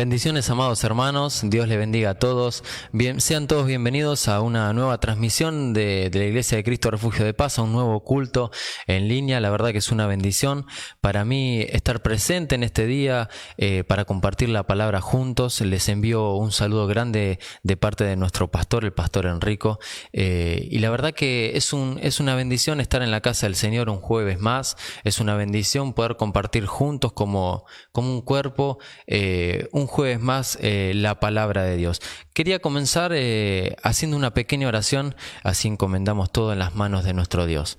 Bendiciones, amados hermanos, Dios les bendiga a todos. Bien, sean todos bienvenidos a una nueva transmisión de la Iglesia de Cristo Refugio de Paz, a un nuevo culto en línea. La verdad que es una bendición para mí estar presente en este día para compartir la palabra juntos. Les envío un saludo grande de parte de nuestro pastor, el pastor Enrico. Y la verdad que es una bendición estar en la casa del Señor un jueves más. Es una bendición poder compartir juntos como un cuerpo, un jueves más, la palabra de Dios. Quería comenzar haciendo una pequeña oración, así encomendamos todo en las manos de nuestro Dios.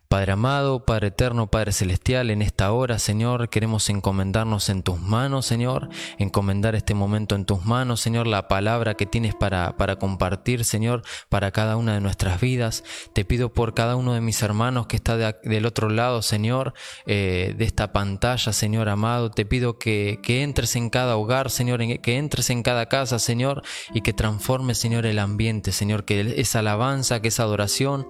Padre amado, Padre eterno, Padre celestial, en esta hora, Señor, queremos encomendarnos en tus manos, Señor, encomendar este momento en tus manos, Señor, la palabra que tienes para compartir, Señor, para cada una de nuestras vidas. Te pido por cada uno de mis hermanos que está del otro lado, Señor, de esta pantalla, Señor amado. Te pido que entres en cada hogar, Señor, que entres en cada casa, Señor, y que transformes, Señor, el ambiente, Señor, que esa alabanza, que esa adoración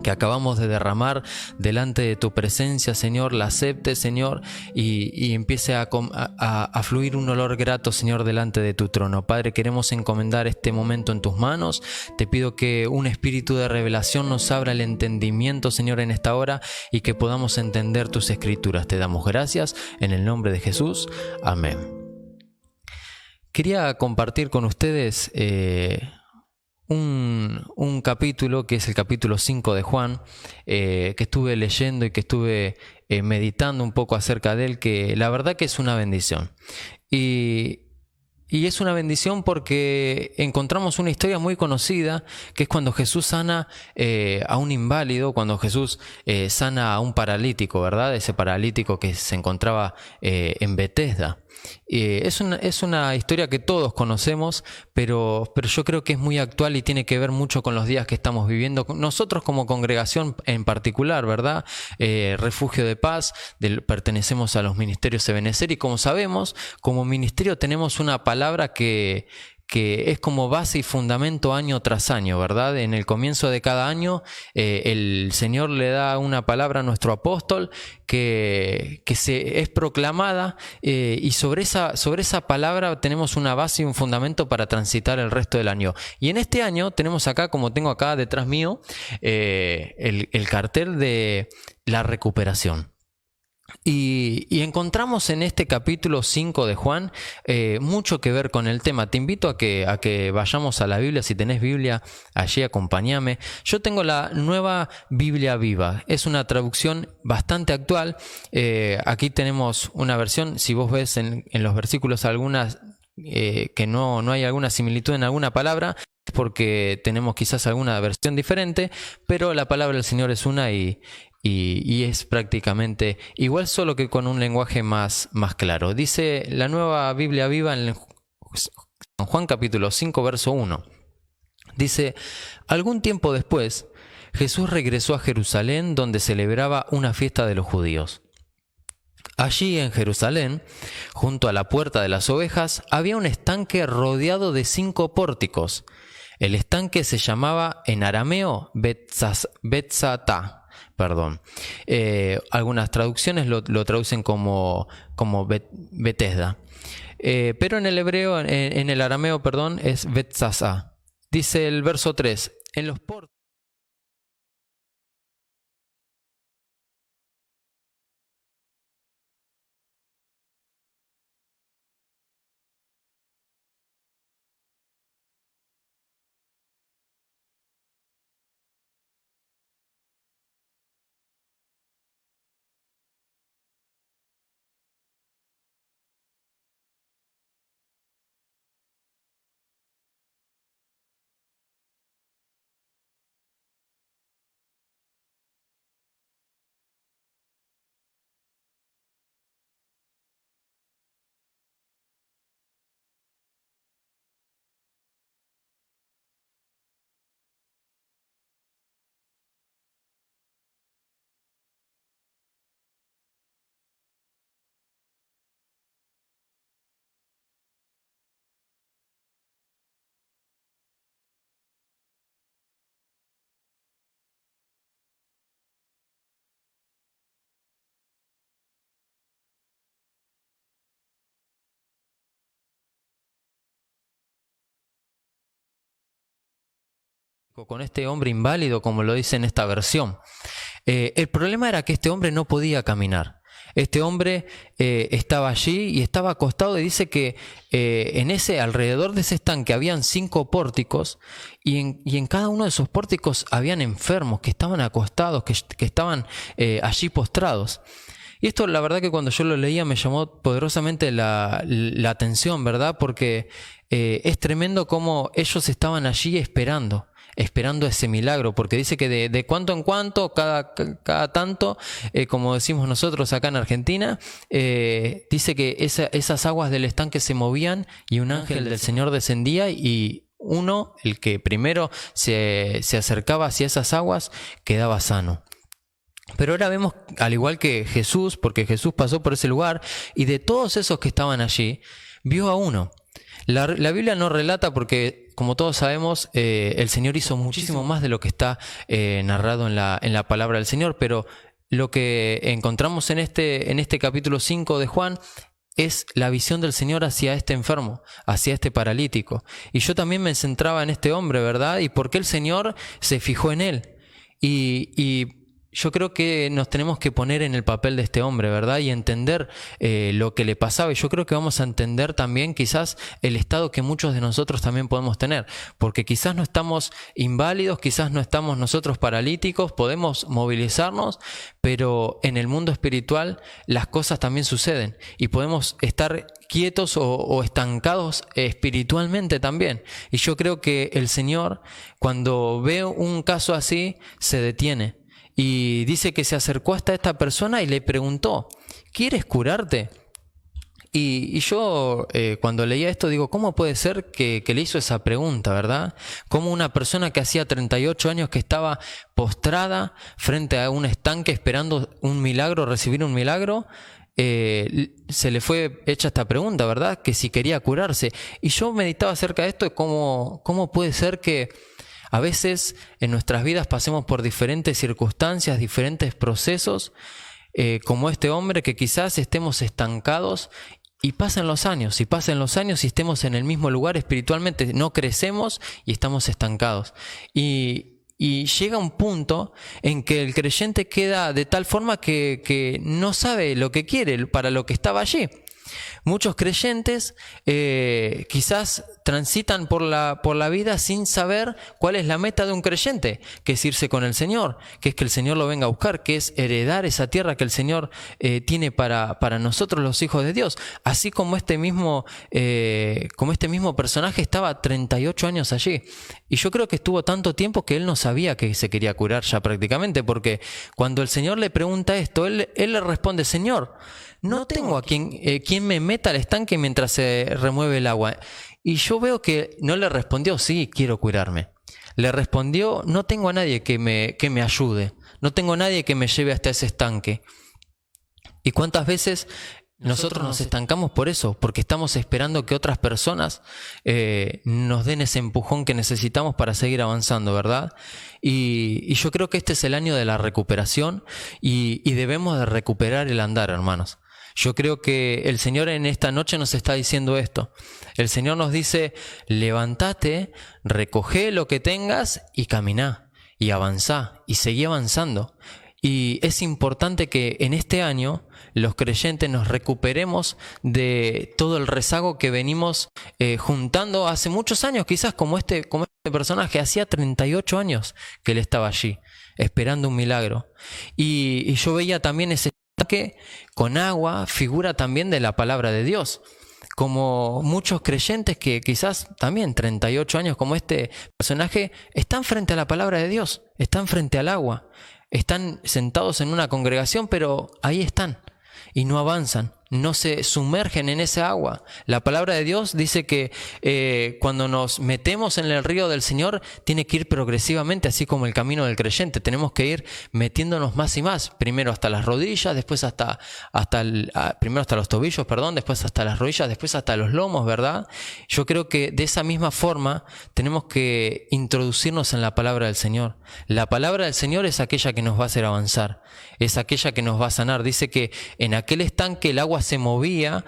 que acabamos de derramar delante de tu presencia, Señor, la acepte, Señor, y empiece a fluir un olor grato, Señor, delante de tu trono. Padre, queremos encomendar este momento en tus manos. Te pido que un espíritu de revelación nos abra el entendimiento, Señor, en esta hora, y que podamos entender tus escrituras. Te damos gracias en el nombre de Jesús. Amén. Quería compartir con ustedes un capítulo que es el capítulo 5 de Juan, que estuve leyendo y que estuve meditando un poco acerca de él, que la verdad que es una bendición. Y es una bendición porque encontramos una historia muy conocida, que es cuando Jesús sana a un inválido, cuando Jesús sana a un paralítico, ¿verdad? Ese paralítico que se encontraba en Betesda. Es una historia que todos conocemos, pero yo creo que es muy actual y tiene que ver mucho con los días que estamos viviendo. Nosotros como congregación en particular, ¿verdad? Refugio de Paz, pertenecemos a los ministerios Ebenezer, y como sabemos, como ministerio tenemos una palabra que es como base y fundamento año tras año, ¿verdad? En el comienzo de cada año el Señor le da una palabra a nuestro apóstol que es proclamada, y sobre esa palabra tenemos una base y un fundamento para transitar el resto del año. Y en este año tenemos acá, como tengo acá detrás mío, el cartel de la recuperación. Y encontramos en este capítulo 5 de Juan mucho que ver con el tema. Te invito a que vayamos a la Biblia. Si tenés Biblia, allí acompáñame. Yo tengo la Nueva Biblia Viva. Es una traducción bastante actual. Aquí tenemos una versión. Si vos ves en los versículos algunas que no hay alguna similitud en alguna palabra, es porque tenemos quizás alguna versión diferente, pero la palabra del Señor es una y es prácticamente igual, solo que con un lenguaje más claro. Dice la Nueva Biblia Viva en Juan capítulo 5, verso 1. Dice: algún tiempo después, Jesús regresó a Jerusalén, donde celebraba una fiesta de los judíos. Allí en Jerusalén, junto a la puerta de las ovejas, había un estanque rodeado de 5 pórticos. El estanque se llamaba en arameo Betzatá. Algunas traducciones lo traducen como Betesda. Pero en el hebreo, en el arameo, perdón, es Betzasá. Dice el verso 3: en los pórticos con este hombre inválido, como lo dice en esta versión. El problema era que este hombre no podía caminar. Este hombre estaba allí y estaba acostado, y dice que alrededor de ese estanque habían 5 pórticos, y en cada uno de esos pórticos habían enfermos que estaban acostados, que estaban allí postrados. Y esto, la verdad, que cuando yo lo leía me llamó poderosamente la atención, ¿verdad? Porque es tremendo cómo ellos estaban allí esperando ese milagro, porque dice que de cuanto en cuanto, cada tanto, como decimos nosotros acá en Argentina, dice que esas aguas del estanque se movían y un ángel del Señor descendía, y uno, el que primero se acercaba hacia esas aguas, quedaba sano. Pero ahora vemos, al igual que Jesús, porque Jesús pasó por ese lugar, y de todos esos que estaban allí, vio a uno. La Biblia no relata, porque como todos sabemos, el Señor hizo muchísimo más de lo que está narrado en la palabra del Señor, pero lo que encontramos en este capítulo 5 de Juan es la visión del Señor hacia este enfermo, hacia este paralítico. Y yo también me centraba en este hombre, ¿verdad? Y por qué el Señor se fijó en él. Y yo creo que nos tenemos que poner en el papel de este hombre, ¿verdad? Y entender lo que le pasaba. Y yo creo que vamos a entender también quizás el estado que muchos de nosotros también podemos tener. Porque quizás no estamos inválidos, quizás no estamos nosotros paralíticos, podemos movilizarnos, pero en el mundo espiritual las cosas también suceden. Y podemos estar quietos o estancados espiritualmente también. Y yo creo que el Señor, cuando ve un caso así, se detiene. Y dice que se acercó hasta esta persona y le preguntó: ¿quieres curarte? Y yo cuando leía esto digo, ¿cómo puede ser que le hizo esa pregunta, verdad? Como una persona que hacía 38 años que estaba postrada frente a un estanque esperando un milagro, recibir un milagro, se le fue hecha esta pregunta, ¿verdad? Que si quería curarse. Y yo meditaba acerca de esto, de cómo puede ser que a veces en nuestras vidas pasemos por diferentes circunstancias, diferentes procesos, como este hombre, que quizás estemos estancados y pasen los años y estemos en el mismo lugar espiritualmente, no crecemos y estamos estancados. Y llega un punto en que el creyente queda de tal forma que no sabe lo que quiere, para lo que estaba allí. Muchos creyentes quizás transitan por la vida sin saber cuál es la meta de un creyente, que es irse con el Señor, que es que el Señor lo venga a buscar, que es heredar esa tierra que el Señor tiene para nosotros los hijos de Dios. Así como este mismo personaje estaba 38 años allí. Y yo creo que estuvo tanto tiempo que él no sabía que se quería curar ya prácticamente, porque cuando el Señor le pregunta esto, él le responde: Señor, no tengo a quien me meta al estanque mientras se remueve el agua. Y yo veo que no le respondió: sí, quiero curarme. Le respondió: no tengo a nadie que me ayude. No tengo a nadie que me lleve hasta ese estanque. ¿Y cuántas veces nosotros nos estancamos por eso? Porque estamos esperando que otras personas nos den ese empujón que necesitamos para seguir avanzando, ¿verdad? Y yo creo que este es el año de la recuperación, y debemos de recuperar el andar, hermanos. Yo creo que el Señor en esta noche nos está diciendo esto. El Señor nos dice: levántate, recoge lo que tengas y caminá, y avanzá, y seguí avanzando. Y es importante que en este año los creyentes nos recuperemos de todo el rezago que venimos juntando hace muchos años, quizás como este personaje. Hacía 38 años que él estaba allí, esperando un milagro. Y yo veía también ese que con agua, figura también de la palabra de Dios, como muchos creyentes que quizás también 38 años como este personaje están frente a la palabra de Dios, están frente al agua, están sentados en una congregación, pero ahí están y no avanzan, no se sumergen en esa agua. La palabra de Dios dice que cuando nos metemos en el río del Señor, tiene que ir progresivamente, así como el camino del creyente. Tenemos que ir metiéndonos más y más, primero hasta las rodillas, después primero hasta los tobillos, después hasta las rodillas, después hasta los lomos, ¿verdad? Yo creo que de esa misma forma tenemos que introducirnos en la palabra del Señor. La palabra del Señor es aquella que nos va a hacer avanzar, es aquella que nos va a sanar. Dice que en aquel estanque el agua se movía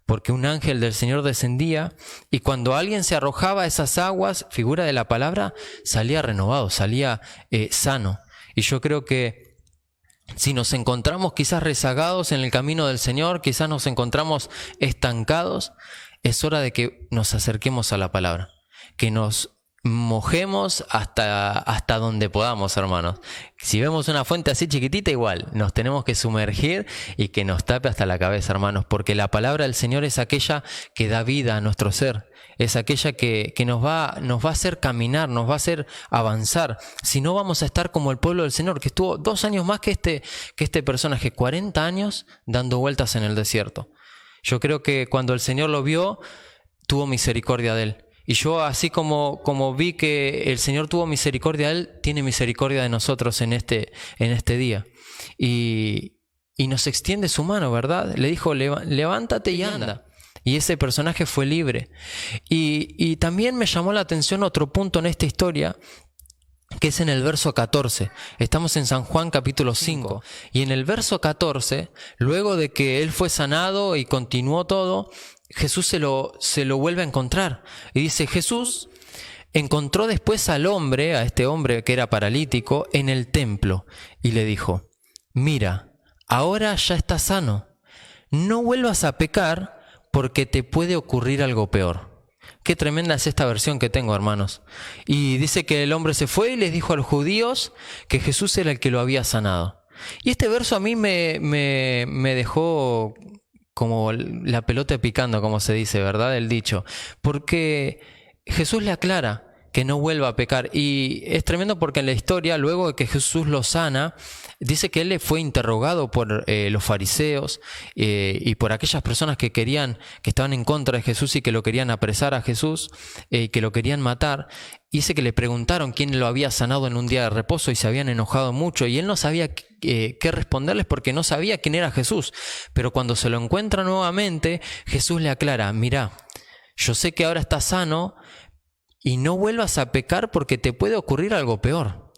porque un ángel del Señor descendía y cuando alguien se arrojaba a esas aguas, figura de la palabra, salía renovado, salía sano. Y yo creo que si nos encontramos quizás rezagados en el camino del Señor, quizás nos encontramos estancados, es hora de que nos acerquemos a la palabra, que nos mojemos hasta donde podamos, hermanos. Si vemos una fuente así chiquitita, igual, nos tenemos que sumergir y que nos tape hasta la cabeza, hermanos, porque la palabra del Señor es aquella que da vida a nuestro ser, es aquella que nos va a hacer caminar, nos va a hacer avanzar. Si no, vamos a estar como el pueblo del Señor, que estuvo 2 años más que este personaje, 40 años dando vueltas en el desierto. Yo creo que cuando el Señor lo vio, tuvo misericordia de él. Y yo, así como vi que el Señor tuvo misericordia de él, tiene misericordia de nosotros en este día. Y nos extiende su mano, ¿verdad? Le dijo, levántate y anda. Y ese personaje fue libre. Y también me llamó la atención otro punto en esta historia, que es en el verso 14. Estamos en San Juan capítulo 5. Y en el verso 14, luego de que él fue sanado y continuó todo, Jesús se lo vuelve a encontrar. Y dice, Jesús encontró después a este hombre que era paralítico, en el templo. Y le dijo, mira, ahora ya estás sano. No vuelvas a pecar porque te puede ocurrir algo peor. Qué tremenda es esta versión que tengo, hermanos. Y dice que el hombre se fue y les dijo a los judíos que Jesús era el que lo había sanado. Y este verso a mí me dejó como la pelota picando, como se dice, ¿verdad? El dicho. Porque Jesús le aclara que no vuelva a pecar. Y es tremendo porque en la historia, luego de que Jesús lo sana, dice que él le fue interrogado por los fariseos y por aquellas personas que estaban en contra de Jesús y que lo querían apresar a Jesús y que lo querían matar. Y dice que le preguntaron quién lo había sanado en un día de reposo y se habían enojado mucho. Y él no sabía qué responderles porque no sabía quién era Jesús. Pero cuando se lo encuentra nuevamente, Jesús le aclara, mira, yo sé que ahora estás sano, y no vuelvas a pecar porque te puede ocurrir algo peor.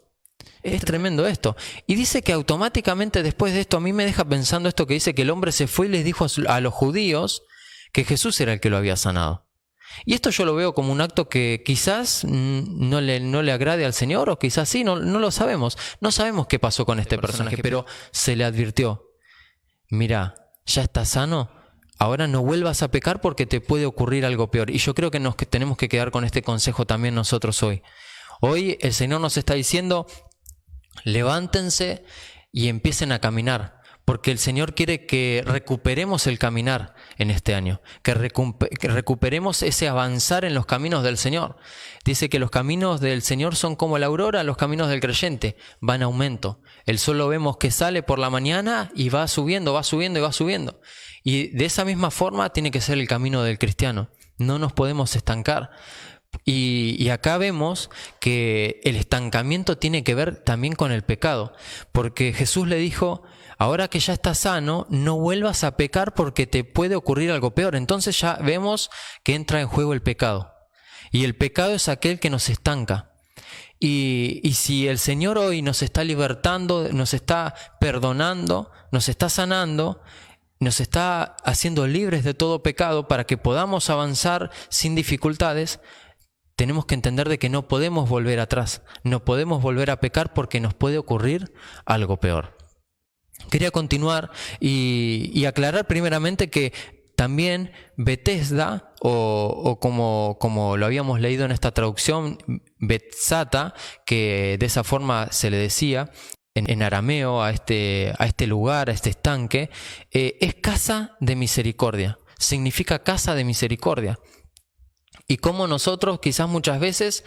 Es tremendo esto. Y dice que automáticamente después de esto, a mí me deja pensando esto que dice que el hombre se fue y les dijo a los judíos que Jesús era el que lo había sanado. Y esto yo lo veo como un acto que quizás no le agrade al Señor, o quizás sí, no lo sabemos. No sabemos qué pasó con este personaje, pero se le advirtió, mira, ya estás sano. Ahora no vuelvas a pecar porque te puede ocurrir algo peor. Y yo creo que tenemos que quedar con este consejo también nosotros hoy. Hoy el Señor nos está diciendo, levántense y empiecen a caminar. Porque el Señor quiere que recuperemos el caminar en este año. Que recuperemos ese avanzar en los caminos del Señor. Dice que los caminos del Señor son como la aurora, los caminos del creyente van en aumento. El sol lo vemos que sale por la mañana y va subiendo y va subiendo. Y de esa misma forma tiene que ser el camino del cristiano. No nos podemos estancar. Y acá vemos que el estancamiento tiene que ver también con el pecado. Porque Jesús le dijo, ahora que ya estás sano, no vuelvas a pecar porque te puede ocurrir algo peor. Entonces ya vemos que entra en juego el pecado. Y el pecado es aquel que nos estanca. Y si el Señor hoy nos está libertando, nos está perdonando, nos está sanando, nos está haciendo libres de todo pecado para que podamos avanzar sin dificultades, tenemos que entender de que no podemos volver atrás, no podemos volver a pecar porque nos puede ocurrir algo peor. Quería continuar y aclarar primeramente que también Betesda, o como lo habíamos leído en esta traducción, Betzata, que de esa forma se le decía en arameo a este lugar, a este estanque, es casa de misericordia, significa casa de misericordia. Y como nosotros quizás muchas veces,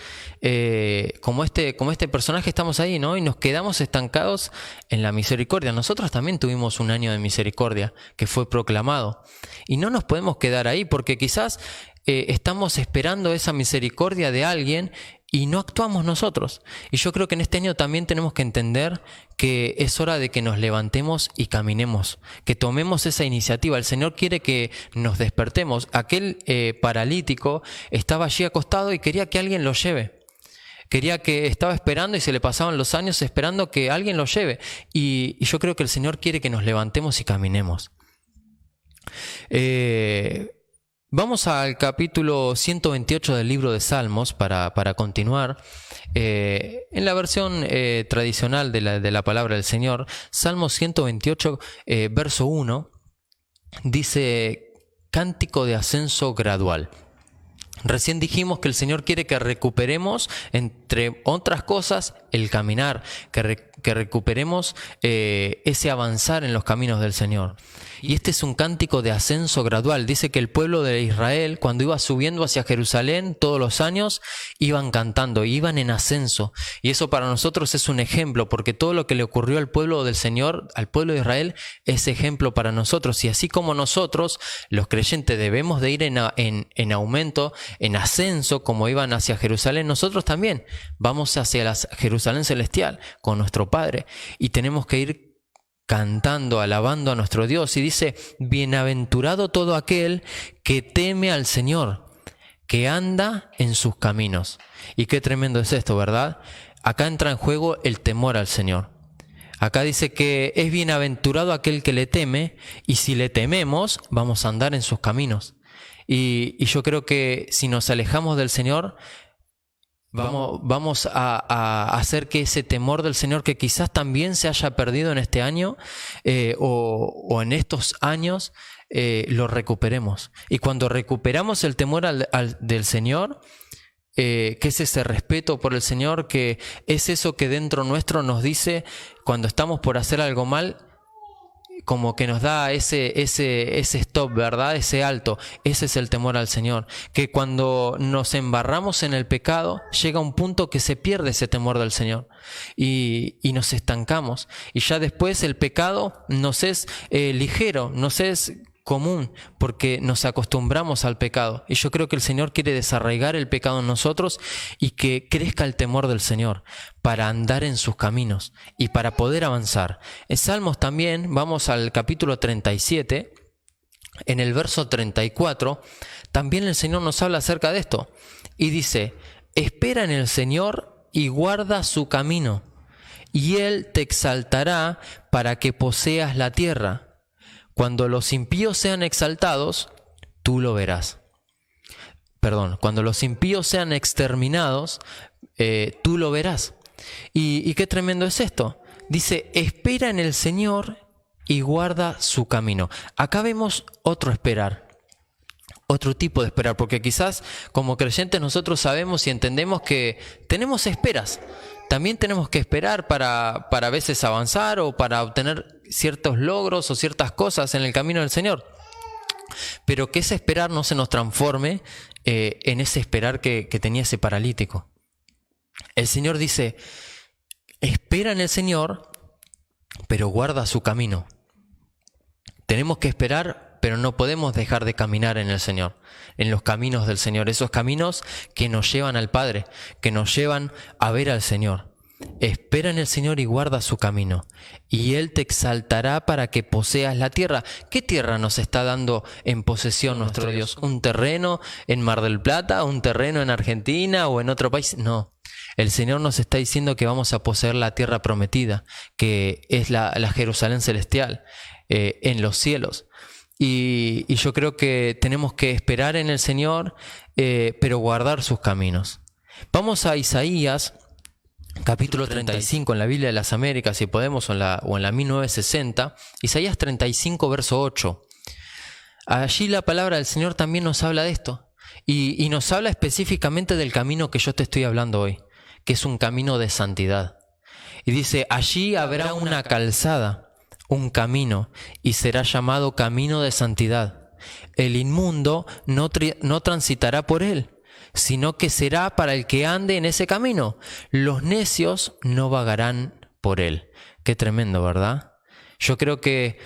como este personaje, estamos ahí, ¿no? Y nos quedamos estancados en la misericordia. Nosotros también tuvimos un año de misericordia que fue proclamado. Y no nos podemos quedar ahí porque quizás estamos esperando esa misericordia de alguien y no actuamos nosotros. Y yo creo que en este año también tenemos que entender que es hora de que nos levantemos y caminemos, que tomemos esa iniciativa. El Señor quiere que nos despertemos. Aquel paralítico estaba allí acostado y quería que alguien lo lleve. Estaba esperando y se le pasaban los años esperando que alguien lo lleve. Y yo creo que el Señor quiere que nos levantemos y caminemos. Vamos al capítulo 128 del libro de Salmos para continuar. En la versión tradicional de la palabra del Señor, Salmos 128, verso 1, dice: cántico de ascenso gradual. Recién dijimos que el Señor quiere que recuperemos, entre otras cosas, el caminar, que recuperemos ese avanzar en los caminos del Señor. Y este es un cántico de ascenso gradual. Dice que el pueblo de Israel, cuando iba subiendo hacia Jerusalén todos los años, iban cantando, iban en ascenso. Y eso para nosotros es un ejemplo, porque todo lo que le ocurrió al pueblo del Señor, al pueblo de Israel, es ejemplo para nosotros. Y así como nosotros, los creyentes, debemos de ir en aumento, en ascenso, como iban hacia Jerusalén, nosotros también vamos hacia la Jerusalén celestial con nuestro Padre, y tenemos que ir cantando, alabando a nuestro Dios. Y dice: bienaventurado todo aquel que teme al Señor, que anda en sus caminos. Y qué tremendo es esto, ¿verdad? Acá entra en juego el temor al Señor. Acá dice que es bienaventurado aquel que le teme, y si le tememos, vamos a andar en sus caminos. Y yo creo que si nos alejamos del Señor, vamos a hacer que ese temor del Señor, que quizás también se haya perdido en este año o en estos años, lo recuperemos. Y cuando recuperamos el temor del Señor, que es ese respeto por el Señor, que es eso que dentro nuestro nos dice cuando estamos por hacer algo mal, como que nos da ese stop, ¿verdad? Ese alto. Ese es el temor al Señor. Que cuando nos embarramos en el pecado, llega un punto que se pierde ese temor del Señor. Y nos estancamos. Y ya después el pecado nos es ligero, nos es común, porque nos acostumbramos al pecado. Y yo creo que el Señor quiere desarraigar el pecado en nosotros y que crezca el temor del Señor para andar en sus caminos y para poder avanzar. En Salmos también, vamos al capítulo 37, en el verso 34, también el Señor nos habla acerca de esto y dice: espera en el Señor y guarda su camino, y Él te exaltará para que poseas la tierra. Cuando los impíos sean exaltados, tú lo verás. Cuando los impíos sean exterminados, tú lo verás. Y qué tremendo es esto. Dice: espera en el Señor y guarda su camino. Acá vemos otro esperar, otro tipo de esperar, porque quizás como creyentes nosotros sabemos y entendemos que tenemos esperas. También tenemos que esperar para a veces avanzar o para obtener ciertos logros o ciertas cosas en el camino del Señor. Pero que ese esperar no se nos transforme en ese esperar que tenía ese paralítico. El Señor dice: espera en el Señor, pero guarda su camino. Tenemos que esperar, pero no podemos dejar de caminar en el Señor, en los caminos del Señor, esos caminos que nos llevan al Padre, que nos llevan a ver al Señor. Espera en el Señor y guarda su camino, y Él te exaltará para que poseas la tierra. ¿Qué tierra nos está dando en posesión nuestro Dios? ¿Un terreno en Mar del Plata? ¿Un terreno en Argentina o en otro país? No. El Señor nos está diciendo que vamos a poseer la tierra prometida, que es la Jerusalén celestial, en los cielos. Y yo creo que tenemos que esperar en el Señor, pero guardar sus caminos. Vamos a Isaías, capítulo 35, en la Biblia de las Américas, si podemos, o en la 1960. Isaías 35, verso 8. Allí la palabra del Señor también nos habla de esto. Y nos habla específicamente del camino que yo te estoy hablando hoy, que es un camino de santidad. Y dice: allí habrá una calzada, un camino, y será llamado camino de santidad. El inmundo no transitará por él, sino que será para el que ande en ese camino. Los necios no vagarán por él. Qué tremendo, ¿verdad? Yo creo que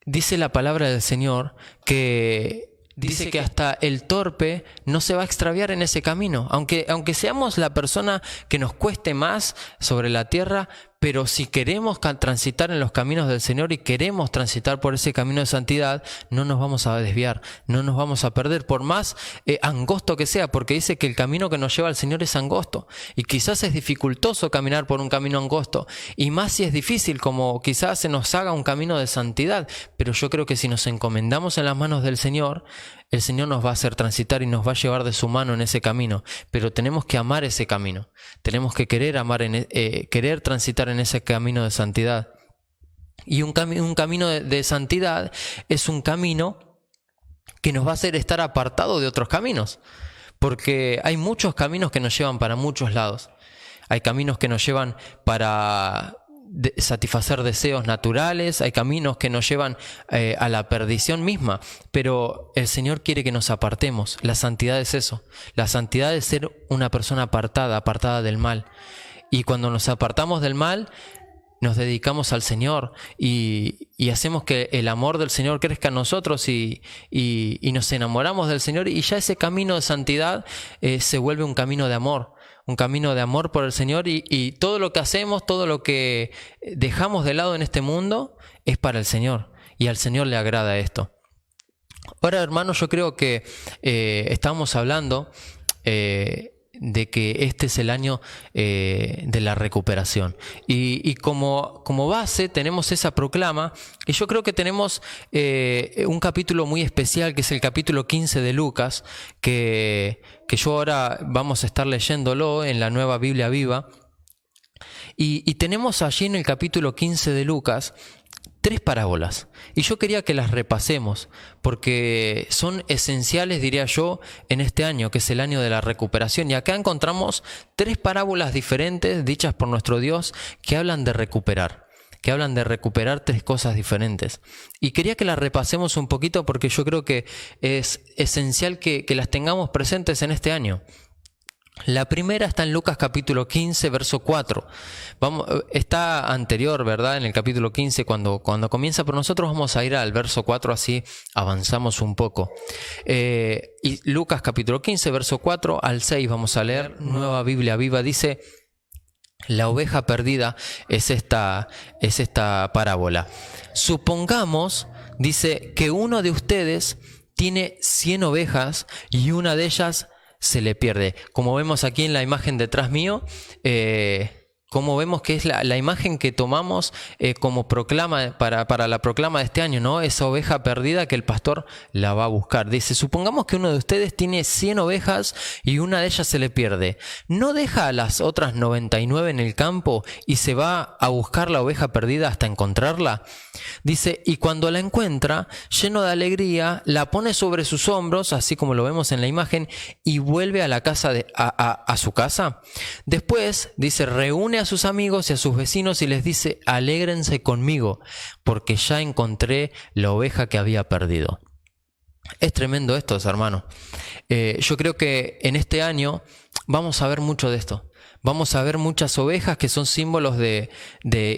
dice la palabra del Señor que dice que hasta el torpe no se va a extraviar en ese camino, aunque seamos la persona que nos cueste más sobre la tierra, Pero si queremos transitar en los caminos del Señor y queremos transitar por ese camino de santidad, no nos vamos a desviar, no nos vamos a perder, por más angosto que sea, porque dice que el camino que nos lleva al Señor es angosto. Y quizás es dificultoso caminar por un camino angosto, y más si es difícil, como quizás se nos haga un camino de santidad. Pero yo creo que si nos encomendamos en las manos del Señor, el Señor nos va a hacer transitar y nos va a llevar de su mano en ese camino. Pero tenemos que amar ese camino. Tenemos que querer querer transitar en ese camino de santidad. Y un camino de santidad es un camino que nos va a hacer estar apartado de otros caminos. Porque hay muchos caminos que nos llevan para muchos lados. Hay caminos que nos llevan para satisfacer deseos naturales, hay caminos que nos llevan a la perdición misma, pero el Señor quiere que nos apartemos. La santidad es eso, la santidad es ser una persona apartada del mal, y cuando nos apartamos del mal, nos dedicamos al Señor y hacemos que el amor del Señor crezca en nosotros y nos enamoramos del Señor, y ya ese camino de santidad se vuelve un camino de amor. Un camino de amor por el Señor, y todo lo que hacemos, todo lo que dejamos de lado en este mundo es para el Señor, y al Señor le agrada esto. Ahora, hermanos, yo creo que estamos hablando de que este es el año de la recuperación, y como base tenemos esa proclama, y yo creo que tenemos un capítulo muy especial, que es el capítulo 15 de Lucas, que yo ahora vamos a estar leyéndolo en la Nueva Biblia Viva, y tenemos allí en el capítulo 15 de Lucas 3 parábolas, y yo quería que las repasemos porque son esenciales, diría yo, en este año, que es el año de la recuperación. Y acá encontramos 3 parábolas diferentes dichas por nuestro Dios que hablan de recuperar, 3 cosas diferentes. Y quería que las repasemos un poquito porque yo creo que es esencial que las tengamos presentes en este año. La primera está en Lucas capítulo 15, verso 4. Está anterior, ¿verdad? En el capítulo 15 cuando comienza, pero nosotros vamos a ir al verso 4, así avanzamos un poco. Y Lucas capítulo 15, verso 4 al 6 vamos a leer, Nueva Biblia Viva, dice: la oveja perdida es esta parábola. Supongamos, dice, que uno de ustedes tiene 100 ovejas y una de ellas se le pierde. Como vemos aquí en la imagen detrás mío, como vemos que es la imagen que tomamos como proclama para la proclama de este año, ¿no? Esa oveja perdida que el pastor la va a buscar. Dice: supongamos que uno de ustedes tiene 100 ovejas y una de ellas se le pierde. ¿No deja a las otras 99 en el campo y se va a buscar la oveja perdida hasta encontrarla? Dice: y cuando la encuentra, lleno de alegría, la pone sobre sus hombros, así como lo vemos en la imagen, y vuelve a la casa a su casa. Después, dice, reúne a sus amigos y a sus vecinos y les dice: alégrense conmigo, porque ya encontré la oveja que había perdido. Es tremendo esto, hermano. Yo creo que en este año vamos a ver mucho de esto. Vamos a ver muchas ovejas que son símbolos de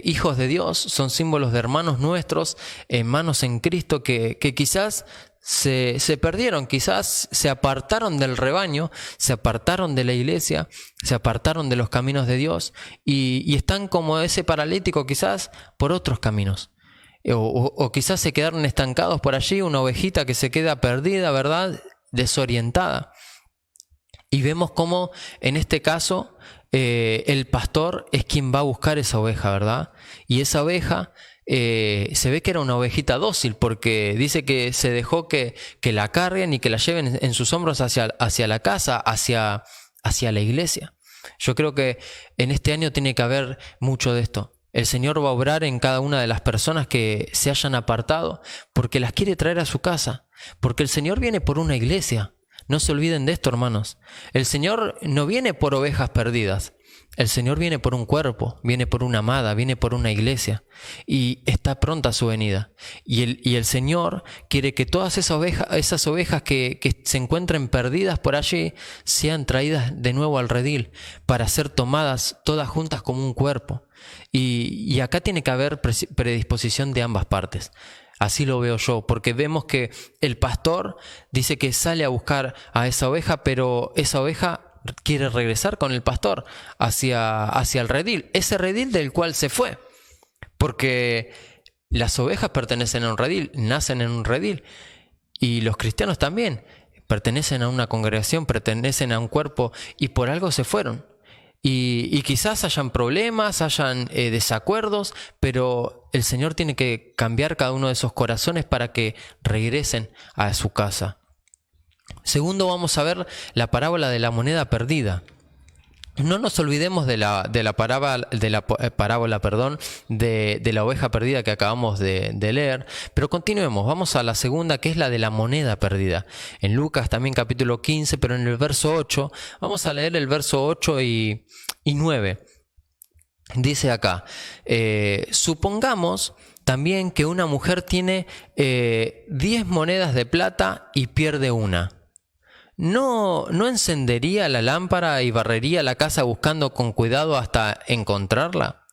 hijos de Dios, son símbolos de hermanos nuestros, hermanos en Cristo, que quizás se perdieron, quizás se apartaron del rebaño, se apartaron de la iglesia, se apartaron de los caminos de Dios, y están como ese paralítico quizás por otros caminos. O quizás se quedaron estancados por allí, una ovejita que se queda perdida, ¿verdad? Desorientada. Y vemos cómo en este caso el pastor es quien va a buscar esa oveja, ¿verdad? Y esa oveja se ve que era una ovejita dócil, porque dice que se dejó que la carguen y que la lleven en sus hombros hacia la casa, hacia la iglesia. Yo creo que en este año tiene que haber mucho de esto. El Señor va a obrar en cada una de las personas que se hayan apartado, porque las quiere traer a su casa, porque el Señor viene por una iglesia. No se olviden de esto, hermanos. El Señor no viene por ovejas perdidas. El Señor viene por un cuerpo, viene por una amada, viene por una iglesia, y está pronta su venida. Y el Señor quiere que todas esas ovejas que se encuentren perdidas por allí sean traídas de nuevo al redil para ser tomadas todas juntas como un cuerpo. Y acá tiene que haber predisposición de ambas partes. Así lo veo yo, porque vemos que el pastor dice que sale a buscar a esa oveja, pero esa oveja quiere regresar con el pastor hacia el redil, ese redil del cual se fue, porque las ovejas pertenecen a un redil, nacen en un redil, y los cristianos también pertenecen a una congregación, pertenecen a un cuerpo, y por algo se fueron. Y quizás hayan problemas, hayan desacuerdos, pero el Señor tiene que cambiar cada uno de esos corazones para que regresen a su casa. Segundo, vamos a ver la parábola de la moneda perdida. No nos olvidemos de la parábola de la oveja perdida que acabamos de leer, pero continuemos, vamos a la segunda, que es la de la moneda perdida. En Lucas también capítulo 15, pero en el verso 8, vamos a leer el verso 8 y 9. Dice acá, supongamos también que una mujer tiene 10 monedas de plata y pierde una. ¿No encendería la lámpara y barrería la casa buscando con cuidado hasta encontrarla?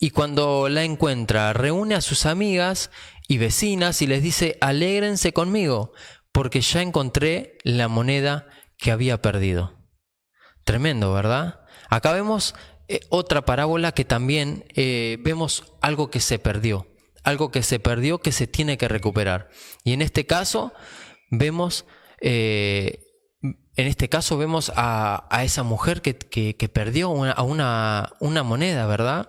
Y cuando la encuentra, reúne a sus amigas y vecinas y les dice: alégrense conmigo, porque ya encontré la moneda que había perdido. Tremendo, ¿verdad? Acá vemos otra parábola que también vemos algo que se perdió. Algo que se perdió que se tiene que recuperar. Y en este caso vemos a esa mujer que perdió una moneda, ¿verdad?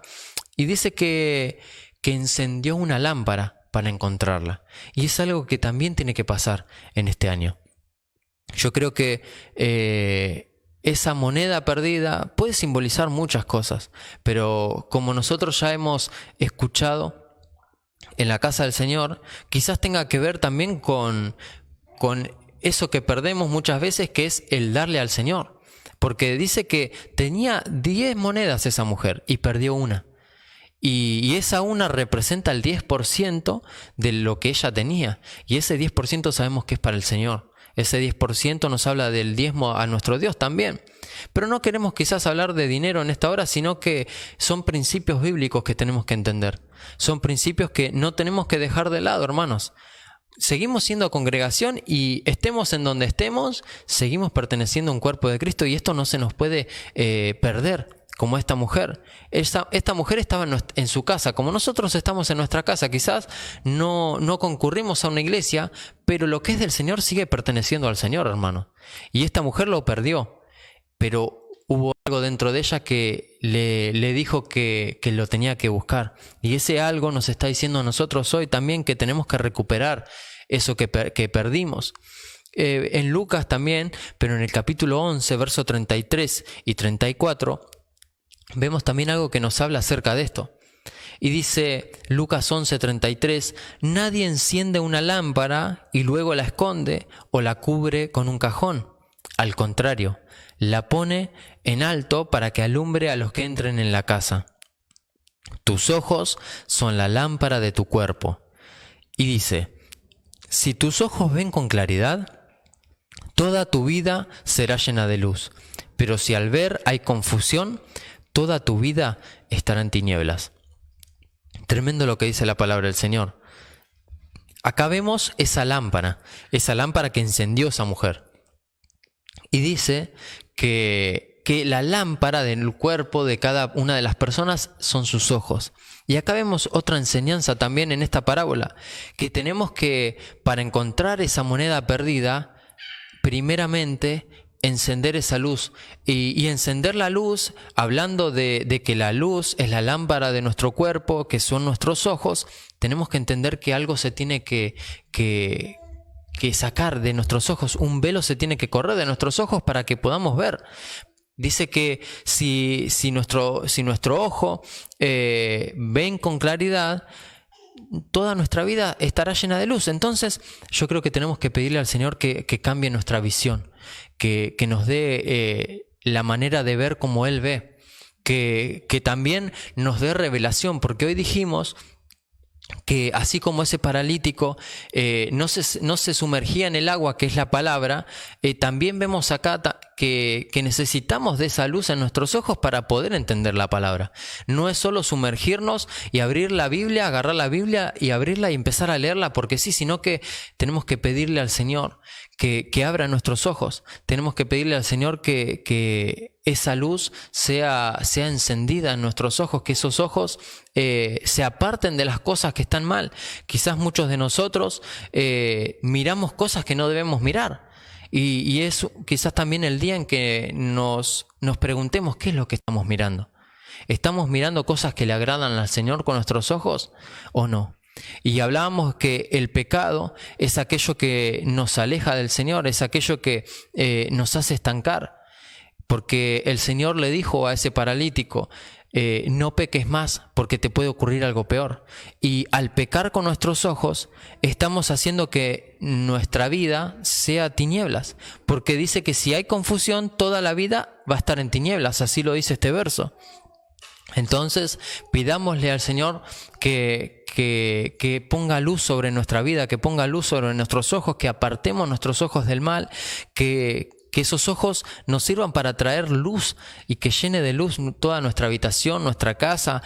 Y dice que encendió una lámpara para encontrarla. Y es algo que también tiene que pasar en este año. Yo creo que esa moneda perdida puede simbolizar muchas cosas, pero como nosotros ya hemos escuchado en la casa del Señor, quizás tenga que ver también con eso que perdemos muchas veces, que es el darle al Señor. Porque dice que tenía 10 monedas esa mujer y perdió una. Y esa una representa el 10% de lo que ella tenía. Y ese 10% sabemos que es para el Señor. Ese 10% nos habla del diezmo a nuestro Dios también. Pero no queremos quizás hablar de dinero en esta hora, sino que son principios bíblicos que tenemos que entender. Son principios que no tenemos que dejar de lado, hermanos. Seguimos siendo congregación y estemos en donde estemos, seguimos perteneciendo a un cuerpo de Cristo, y esto no se nos puede perder. Como esta mujer. Esta mujer estaba en su casa, como nosotros estamos en nuestra casa. Quizás no concurrimos a una iglesia, pero lo que es del Señor sigue perteneciendo al Señor, hermano. Y esta mujer lo perdió, pero hubo algo dentro de ella que le dijo que lo tenía que buscar. Y ese algo nos está diciendo a nosotros hoy también que tenemos que recuperar eso que perdimos. En Lucas también, pero en el capítulo 11, verso 33 y 34, vemos también algo que nos habla acerca de esto. Y dice Lucas 11:33, nadie enciende una lámpara y luego la esconde o la cubre con un cajón. Al contrario, la pone en alto para que alumbre a los que entren en la casa. Tus ojos son la lámpara de tu cuerpo. Y dice, si tus ojos ven con claridad, toda tu vida será llena de luz. Pero si al ver hay confusión, toda tu vida estará en tinieblas. Tremendo lo que dice la palabra del Señor. Acá vemos esa lámpara que encendió esa mujer. Y dice que la lámpara del cuerpo de cada una de las personas son sus ojos. Y acá vemos otra enseñanza también en esta parábola, que tenemos que, para encontrar esa moneda perdida, primeramente encender esa luz. Y encender la luz, hablando de que la luz es la lámpara de nuestro cuerpo, que son nuestros ojos, tenemos que entender que algo se tiene que sacar de nuestros ojos. Un velo se tiene que correr de nuestros ojos para que podamos ver. Dice que si nuestro ojo ven con claridad, toda nuestra vida estará llena de luz. Entonces yo creo que tenemos que pedirle al Señor que cambie nuestra visión, que nos dé la manera de ver como Él ve, que también nos dé revelación, porque hoy dijimos que así como ese paralítico no se sumergía en el agua, que es la palabra, también vemos acá que necesitamos de esa luz en nuestros ojos para poder entender la palabra. No es solo sumergirnos y abrir la Biblia, agarrar la Biblia y abrirla y empezar a leerla porque sí, sino que tenemos que pedirle al Señor que abra nuestros ojos. Tenemos que pedirle al Señor que esa luz sea encendida en nuestros ojos, que esos ojos se aparten de las cosas que están mal. Quizás muchos de nosotros miramos cosas que no debemos mirar. Y es quizás también el día en que nos preguntemos qué es lo que estamos mirando. ¿Estamos mirando cosas que le agradan al Señor con nuestros ojos o no? Y hablábamos que el pecado es aquello que nos aleja del Señor, es aquello que nos hace estancar. Porque el Señor le dijo a ese paralítico, no peques más porque te puede ocurrir algo peor. Y al pecar con nuestros ojos, estamos haciendo que nuestra vida sea tinieblas. Porque dice que si hay confusión, toda la vida va a estar en tinieblas. Así lo dice este verso. Entonces, pidámosle al Señor que ponga luz sobre nuestra vida, que ponga luz sobre nuestros ojos, que apartemos nuestros ojos del mal, que esos ojos nos sirvan para traer luz y que llene de luz toda nuestra habitación, nuestra casa,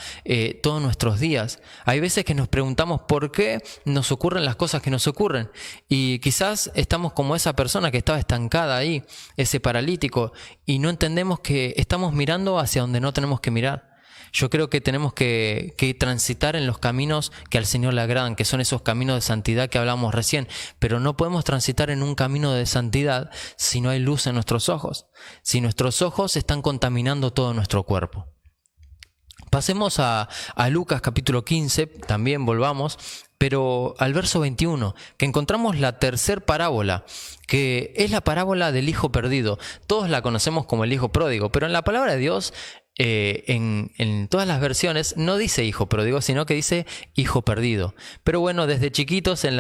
todos nuestros días. Hay veces que nos preguntamos por qué nos ocurren las cosas que nos ocurren y quizás estamos como esa persona que estaba estancada ahí, ese paralítico, y no entendemos que estamos mirando hacia donde no tenemos que mirar. Yo creo que tenemos que transitar en los caminos que al Señor le agradan, que son esos caminos de santidad que hablamos recién, pero no podemos transitar en un camino de santidad si no hay luz en nuestros ojos, si nuestros ojos están contaminando todo nuestro cuerpo. Pasemos a Lucas capítulo 15, también volvamos, pero al verso 21, que encontramos la tercer parábola, que es la parábola del hijo perdido. Todos la conocemos como el hijo pródigo, pero en la palabra de Dios, en todas las versiones, no dice hijo pródigo, sino que dice hijo perdido. Pero bueno, desde chiquitos en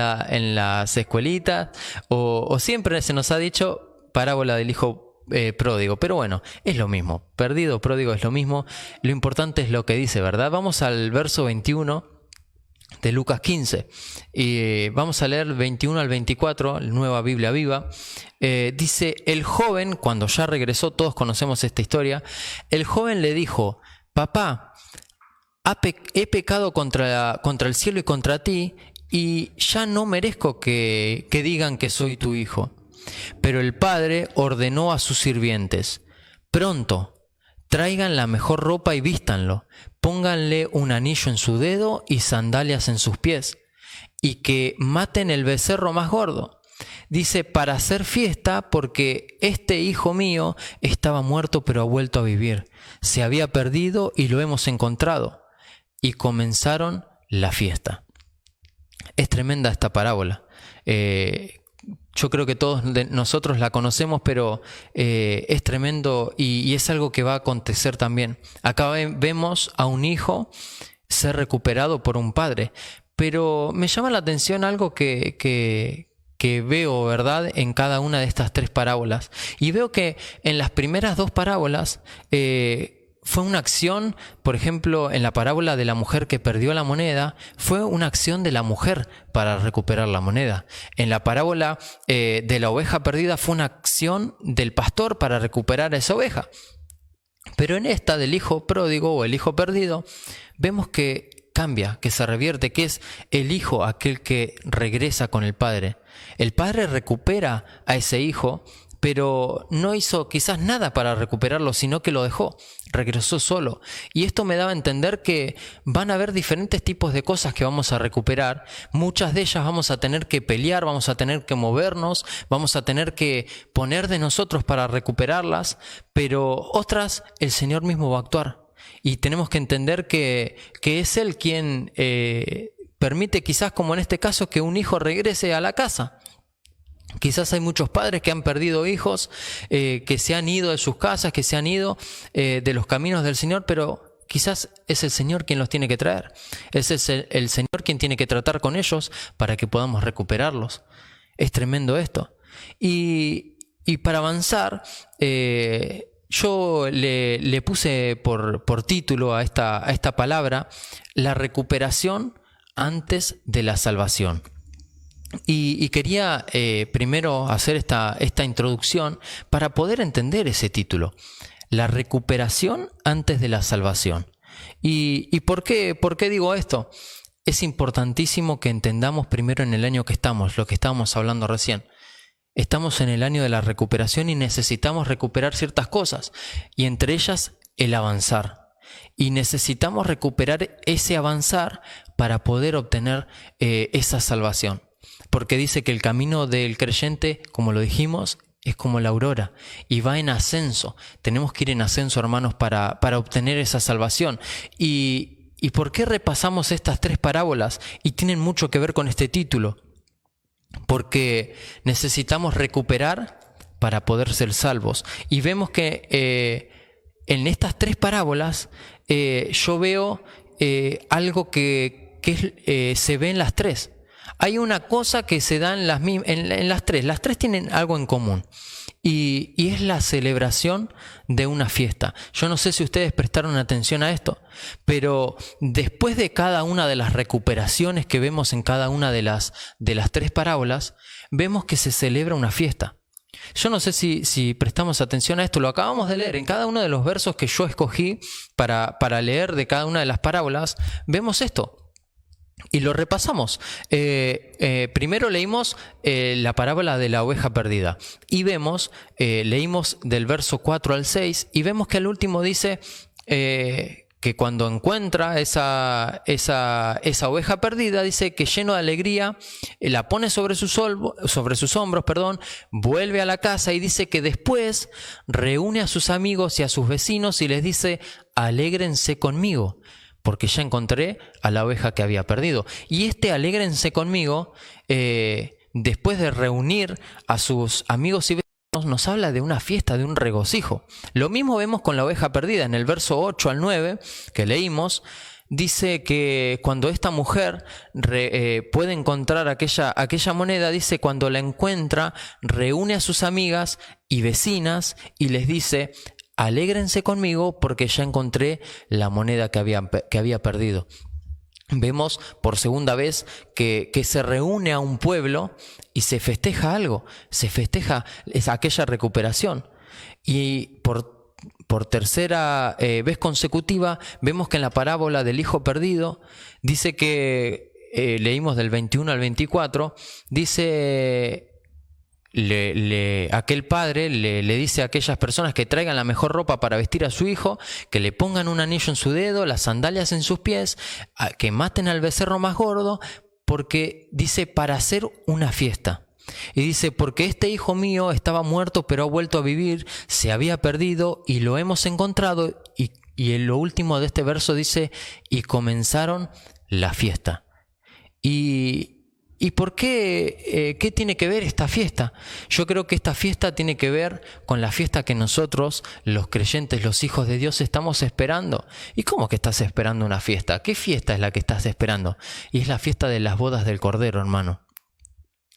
las escuelitas, o siempre se nos ha dicho parábola del hijo pródigo, pero bueno, es lo mismo, perdido, pródigo es lo mismo, lo importante es lo que dice, ¿verdad? Vamos al verso 21 de Lucas 15 y vamos a leer 21 al 24, Nueva Biblia Viva. Dice, el joven, cuando ya regresó, todos conocemos esta historia, el joven le dijo, papá, he pecado contra el cielo y contra ti y ya no merezco que digan que soy tu hijo. Pero el padre ordenó a sus sirvientes, pronto, traigan la mejor ropa y vístanlo, pónganle un anillo en su dedo y sandalias en sus pies, y que maten el becerro más gordo. Dice, para hacer fiesta, porque este hijo mío estaba muerto pero ha vuelto a vivir. Se había perdido y lo hemos encontrado. Y comenzaron la fiesta. Es tremenda esta parábola. Yo creo que todos nosotros la conocemos, pero es tremendo y es algo que va a acontecer también. Acá vemos a un hijo ser recuperado por un padre, pero me llama la atención algo que veo, ¿verdad?, en cada una de estas tres parábolas. Y veo que en las primeras dos parábolas fue una acción, por ejemplo, en la parábola de la mujer que perdió la moneda, fue una acción de la mujer para recuperar la moneda. En la parábola de la oveja perdida fue una acción del pastor para recuperar esa oveja. Pero en esta del hijo pródigo o el hijo perdido, vemos que cambia, que se revierte, que es el hijo aquel que regresa con el padre. El padre recupera a ese hijo, pero no hizo quizás nada para recuperarlo, sino que lo dejó, regresó solo. Y esto me daba a entender que van a haber diferentes tipos de cosas que vamos a recuperar. Muchas de ellas vamos a tener que pelear, vamos a tener que movernos, vamos a tener que poner de nosotros para recuperarlas, pero otras el Señor mismo va a actuar. Y tenemos que entender que es Él quien permite, quizás como en este caso, que un hijo regrese a la casa. Quizás hay muchos padres que han perdido hijos, que se han ido de sus casas, que se han ido de los caminos del Señor, pero quizás es el Señor quien los tiene que traer. Es el Señor quien tiene que tratar con ellos para que podamos recuperarlos. Es tremendo esto. Y para avanzar, yo le puse por título a esta palabra, la recuperación antes de la salvación. Y quería primero hacer esta introducción para poder entender ese título, la recuperación antes de la salvación. ¿Y por qué digo esto? Es importantísimo que entendamos primero en el año que estamos, lo que estábamos hablando recién. Estamos en el año de la recuperación y necesitamos recuperar ciertas cosas, y entre ellas el avanzar. Y necesitamos recuperar ese avanzar para poder obtener esa salvación. Porque dice que el camino del creyente, como lo dijimos, es como la aurora y va en ascenso. Tenemos que ir en ascenso, hermanos, para obtener esa salvación. ¿Y por qué repasamos estas 3 parábolas? Y tienen mucho que ver con este título. Porque necesitamos recuperar para poder ser salvos. Y vemos que en estas 3 parábolas yo veo algo que se ve en las 3. Hay una cosa que se da en las 3. Las 3 tienen algo en común. Y es la celebración de una fiesta. Yo no sé si ustedes prestaron atención a esto, pero después de cada una de las recuperaciones que vemos en cada una de las 3 parábolas, vemos que se celebra una fiesta. Yo no sé si prestamos atención a esto, lo acabamos de leer. En cada uno de los versos que yo escogí para leer de cada una de las parábolas, vemos esto. Y lo repasamos. Primero leímos la parábola de la oveja perdida. Y leímos del verso 4 al 6, y vemos que al último dice que cuando encuentra esa oveja perdida, dice que lleno de alegría, la pone sobre sus hombros, vuelve a la casa, y dice que después reúne a sus amigos y a sus vecinos y les dice: alégrense conmigo, porque ya encontré a la oveja que había perdido. Y alégrense conmigo, después de reunir a sus amigos y vecinos, nos habla de una fiesta, de un regocijo. Lo mismo vemos con la oveja perdida. En el verso 8 al 9 que leímos, dice que cuando esta mujer puede encontrar aquella moneda, dice, cuando la encuentra, reúne a sus amigas y vecinas y les dice: alégrense conmigo porque ya encontré la moneda que había perdido. Vemos por segunda vez que se reúne a un pueblo y se festeja algo, se festeja aquella recuperación. Y por tercera vez consecutiva vemos que en la parábola del hijo perdido dice que, leímos del 21 al 24, dice... aquel padre le dice a aquellas personas que traigan la mejor ropa para vestir a su hijo, que le pongan un anillo en su dedo, las sandalias en sus pies, que maten al becerro más gordo, porque dice, para hacer una fiesta. Y dice, porque este hijo mío estaba muerto pero ha vuelto a vivir, se había perdido y lo hemos encontrado. Y en lo último de este verso dice, y comenzaron la fiesta. ¿Y por qué? ¿Qué tiene que ver esta fiesta? Yo creo que esta fiesta tiene que ver con la fiesta que nosotros, los creyentes, los hijos de Dios, estamos esperando. ¿Y cómo que estás esperando una fiesta? ¿Qué fiesta es la que estás esperando? Y es la fiesta de las bodas del Cordero, hermano.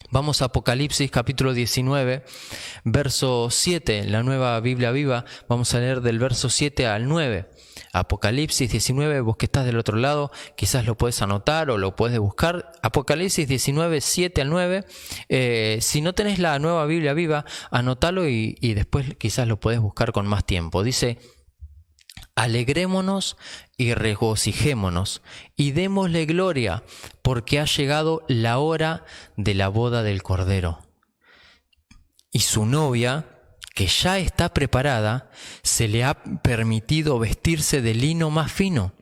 Vamos a Apocalipsis capítulo 19, verso 7, la Nueva Biblia Viva. Vamos a leer del verso 7 al 9. Apocalipsis 19, vos que estás del otro lado, quizás lo puedes anotar o lo puedes buscar. Apocalipsis 19, 7 al 9. Si no tenés la Nueva Biblia Viva, anótalo y después quizás lo puedes buscar con más tiempo. Dice: alegrémonos y regocijémonos y démosle gloria, porque ha llegado la hora de la boda del Cordero. Y su novia, que ya está preparada, se le ha permitido vestirse de lino más fino,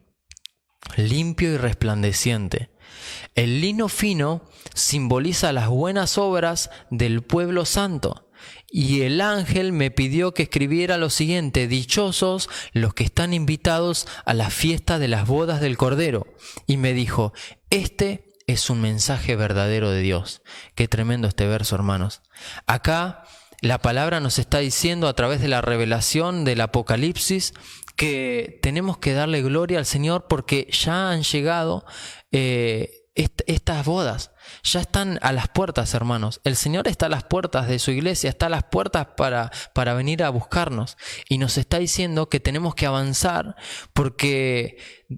limpio y resplandeciente. El lino fino simboliza las buenas obras del pueblo santo. Y el ángel me pidió que escribiera lo siguiente: dichosos los que están invitados a la fiesta de las bodas del Cordero. Y me dijo: este es un mensaje verdadero de Dios. Qué tremendo este verso, hermanos. Acá la palabra nos está diciendo a través de la revelación del Apocalipsis que tenemos que darle gloria al Señor porque ya han llegado estas bodas. Ya están a las puertas, hermanos. El Señor está a las puertas de su iglesia, está a las puertas para venir a buscarnos. Y nos está diciendo que tenemos que avanzar, porque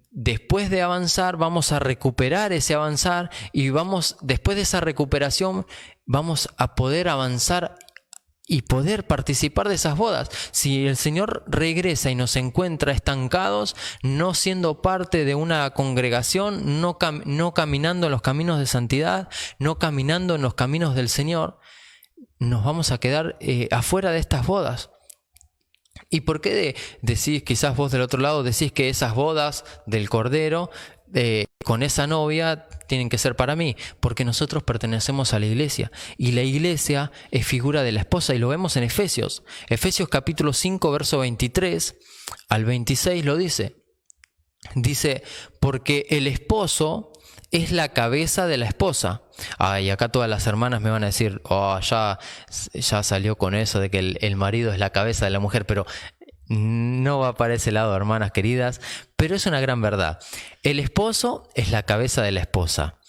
después de avanzar vamos a recuperar ese avanzar, y después de esa recuperación vamos a poder avanzar y poder participar de esas bodas. Si el Señor regresa y nos encuentra estancados, no siendo parte de una congregación, no caminando en los caminos de santidad, no caminando en los caminos del Señor, nos vamos a quedar afuera de estas bodas. ¿Y por qué decís, quizás vos del otro lado decís que esas bodas del Cordero con esa novia tienen que ser para mí? Porque nosotros pertenecemos a la iglesia, y la iglesia es figura de la esposa, y lo vemos en Efesios. Efesios capítulo 5, verso 23 al 26 lo dice. Dice, porque el esposo es la cabeza de la esposa. Y acá todas las hermanas me van a decir, ya salió con eso de que el marido es la cabeza de la mujer, pero no va para ese lado, hermanas queridas, pero es una gran verdad. El esposo es la cabeza de la esposa.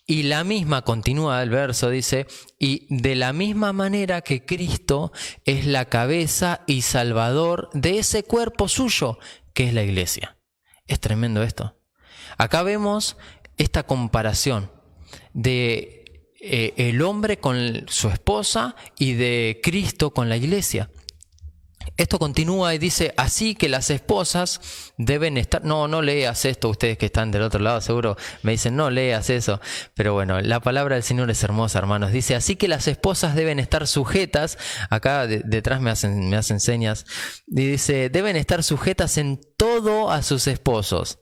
Y la misma, continúa el verso, dice, y de la misma manera que Cristo es la cabeza y salvador de ese cuerpo suyo, que es la iglesia. Es tremendo esto. Acá vemos esta comparación de el hombre con su esposa y de Cristo con la iglesia. Esto continúa y dice, así que las esposas deben estar... No leas esto, ustedes que están del otro lado seguro me dicen, no leas eso. Pero bueno, la palabra del Señor es hermosa, hermanos. Dice, así que las esposas deben estar sujetas, acá detrás me hacen señas, y dice, deben estar sujetas en todo a sus esposos,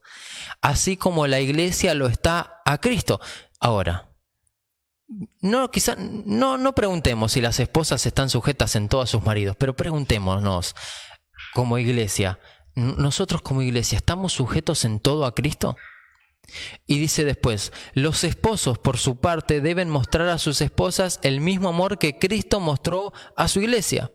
así como la iglesia lo está a Cristo. Ahora, no preguntemos si las esposas están sujetas en todo a sus maridos, pero preguntémonos como iglesia, nosotros como iglesia, ¿estamos sujetos en todo a Cristo? Y dice después, los esposos por su parte deben mostrar a sus esposas el mismo amor que Cristo mostró a su iglesia.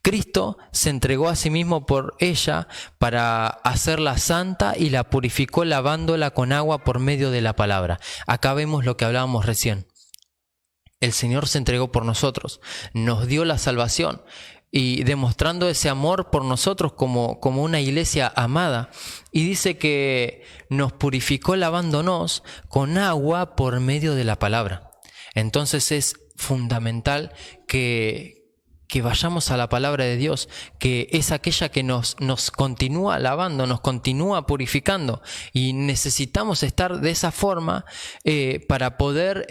Cristo se entregó a sí mismo por ella para hacerla santa y la purificó lavándola con agua por medio de la palabra. Acá vemos lo que hablábamos recién. El Señor se entregó por nosotros, nos dio la salvación, y demostrando ese amor por nosotros como una iglesia amada. Y dice que nos purificó lavándonos con agua por medio de la palabra. Entonces es fundamental que vayamos a la palabra de Dios, que es aquella que nos continúa lavando, nos continúa purificando, y necesitamos estar de esa forma para poder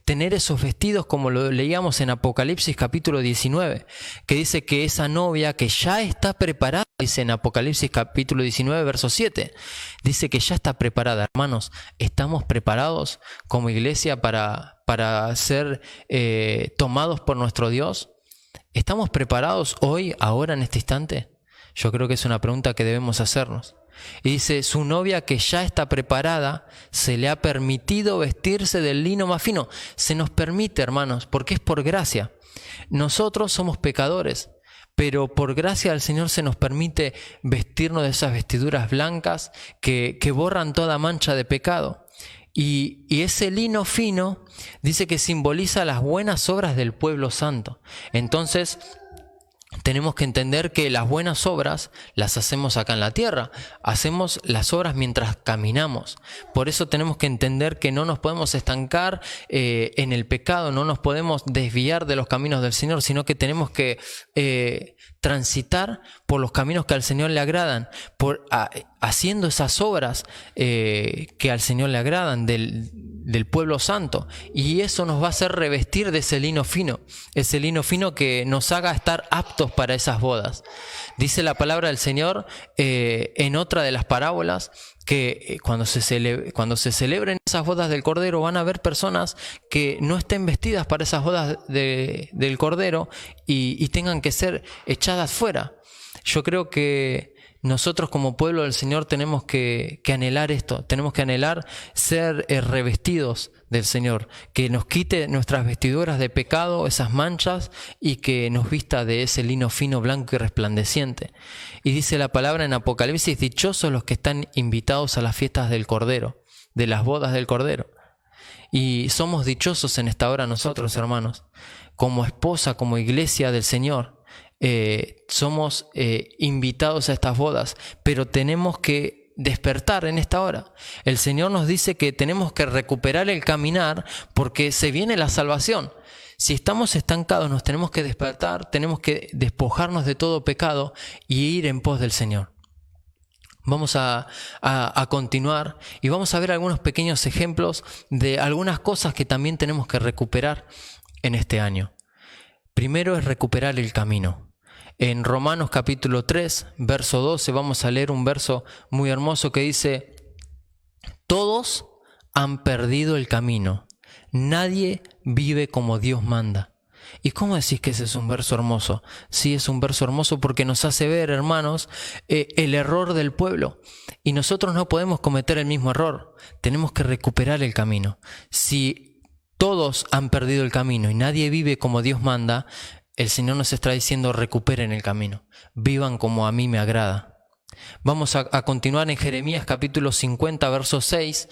tener esos vestidos, como lo leíamos en Apocalipsis capítulo 19, que dice que esa novia que ya está preparada, dice en Apocalipsis capítulo 19 verso 7, dice que ya está preparada. Hermanos, ¿estamos preparados como iglesia para ser tomados por nuestro Dios? ¿Estamos preparados hoy, ahora, en este instante? Yo creo que es una pregunta que debemos hacernos. Y dice, su novia que ya está preparada, se le ha permitido vestirse del lino más fino. Se nos permite, hermanos, porque es por gracia. Nosotros somos pecadores, pero por gracia del Señor se nos permite vestirnos de esas vestiduras blancas que borran toda mancha de pecado. Y ese lino fino dice que simboliza las buenas obras del pueblo santo. Entonces tenemos que entender que las buenas obras las hacemos acá en la tierra. Hacemos las obras mientras caminamos. Por eso tenemos que entender que no nos podemos estancar en el pecado, no nos podemos desviar de los caminos del Señor, sino que tenemos que transitar por los caminos que al Señor le agradan, haciendo esas obras que al Señor le agradan del pueblo santo. Y eso nos va a hacer revestir de ese lino fino que nos haga estar aptos para esas bodas. Dice la palabra del Señor en otra de las parábolas que cuando se celebren esas bodas del Cordero, van a haber personas que no estén vestidas para esas bodas del Cordero y tengan que ser echadas fuera. Yo creo que nosotros como pueblo del Señor tenemos que anhelar esto, tenemos que anhelar ser revestidos del Señor, que nos quite nuestras vestiduras de pecado, esas manchas, y que nos vista de ese lino fino, blanco y resplandeciente. Y dice la palabra en Apocalipsis, dichosos los que están invitados a las fiestas del Cordero, de las bodas del Cordero. Y somos dichosos en esta hora nosotros, hermanos, como esposa, como iglesia del Señor. Somos invitados a estas bodas, pero tenemos que despertar en esta hora. El Señor nos dice que tenemos que recuperar el caminar porque se viene la salvación. Si estamos estancados, nos tenemos que despertar, tenemos que despojarnos de todo pecado y ir en pos del Señor. Vamos a continuar y vamos a ver algunos pequeños ejemplos de algunas cosas que también tenemos que recuperar en este año. Primero es recuperar el camino. En Romanos capítulo 3, verso 12, vamos a leer un verso muy hermoso que dice: todos han perdido el camino, nadie vive como Dios manda. ¿Y cómo decís que ese es un verso hermoso? Sí, es un verso hermoso porque nos hace ver, hermanos, el error del pueblo. Y nosotros no podemos cometer el mismo error. Tenemos que recuperar el camino. Si todos han perdido el camino y nadie vive como Dios manda, el Señor nos está diciendo: recuperen el camino. Vivan como a mí me agrada. Vamos a continuar en Jeremías capítulo 50, verso 6.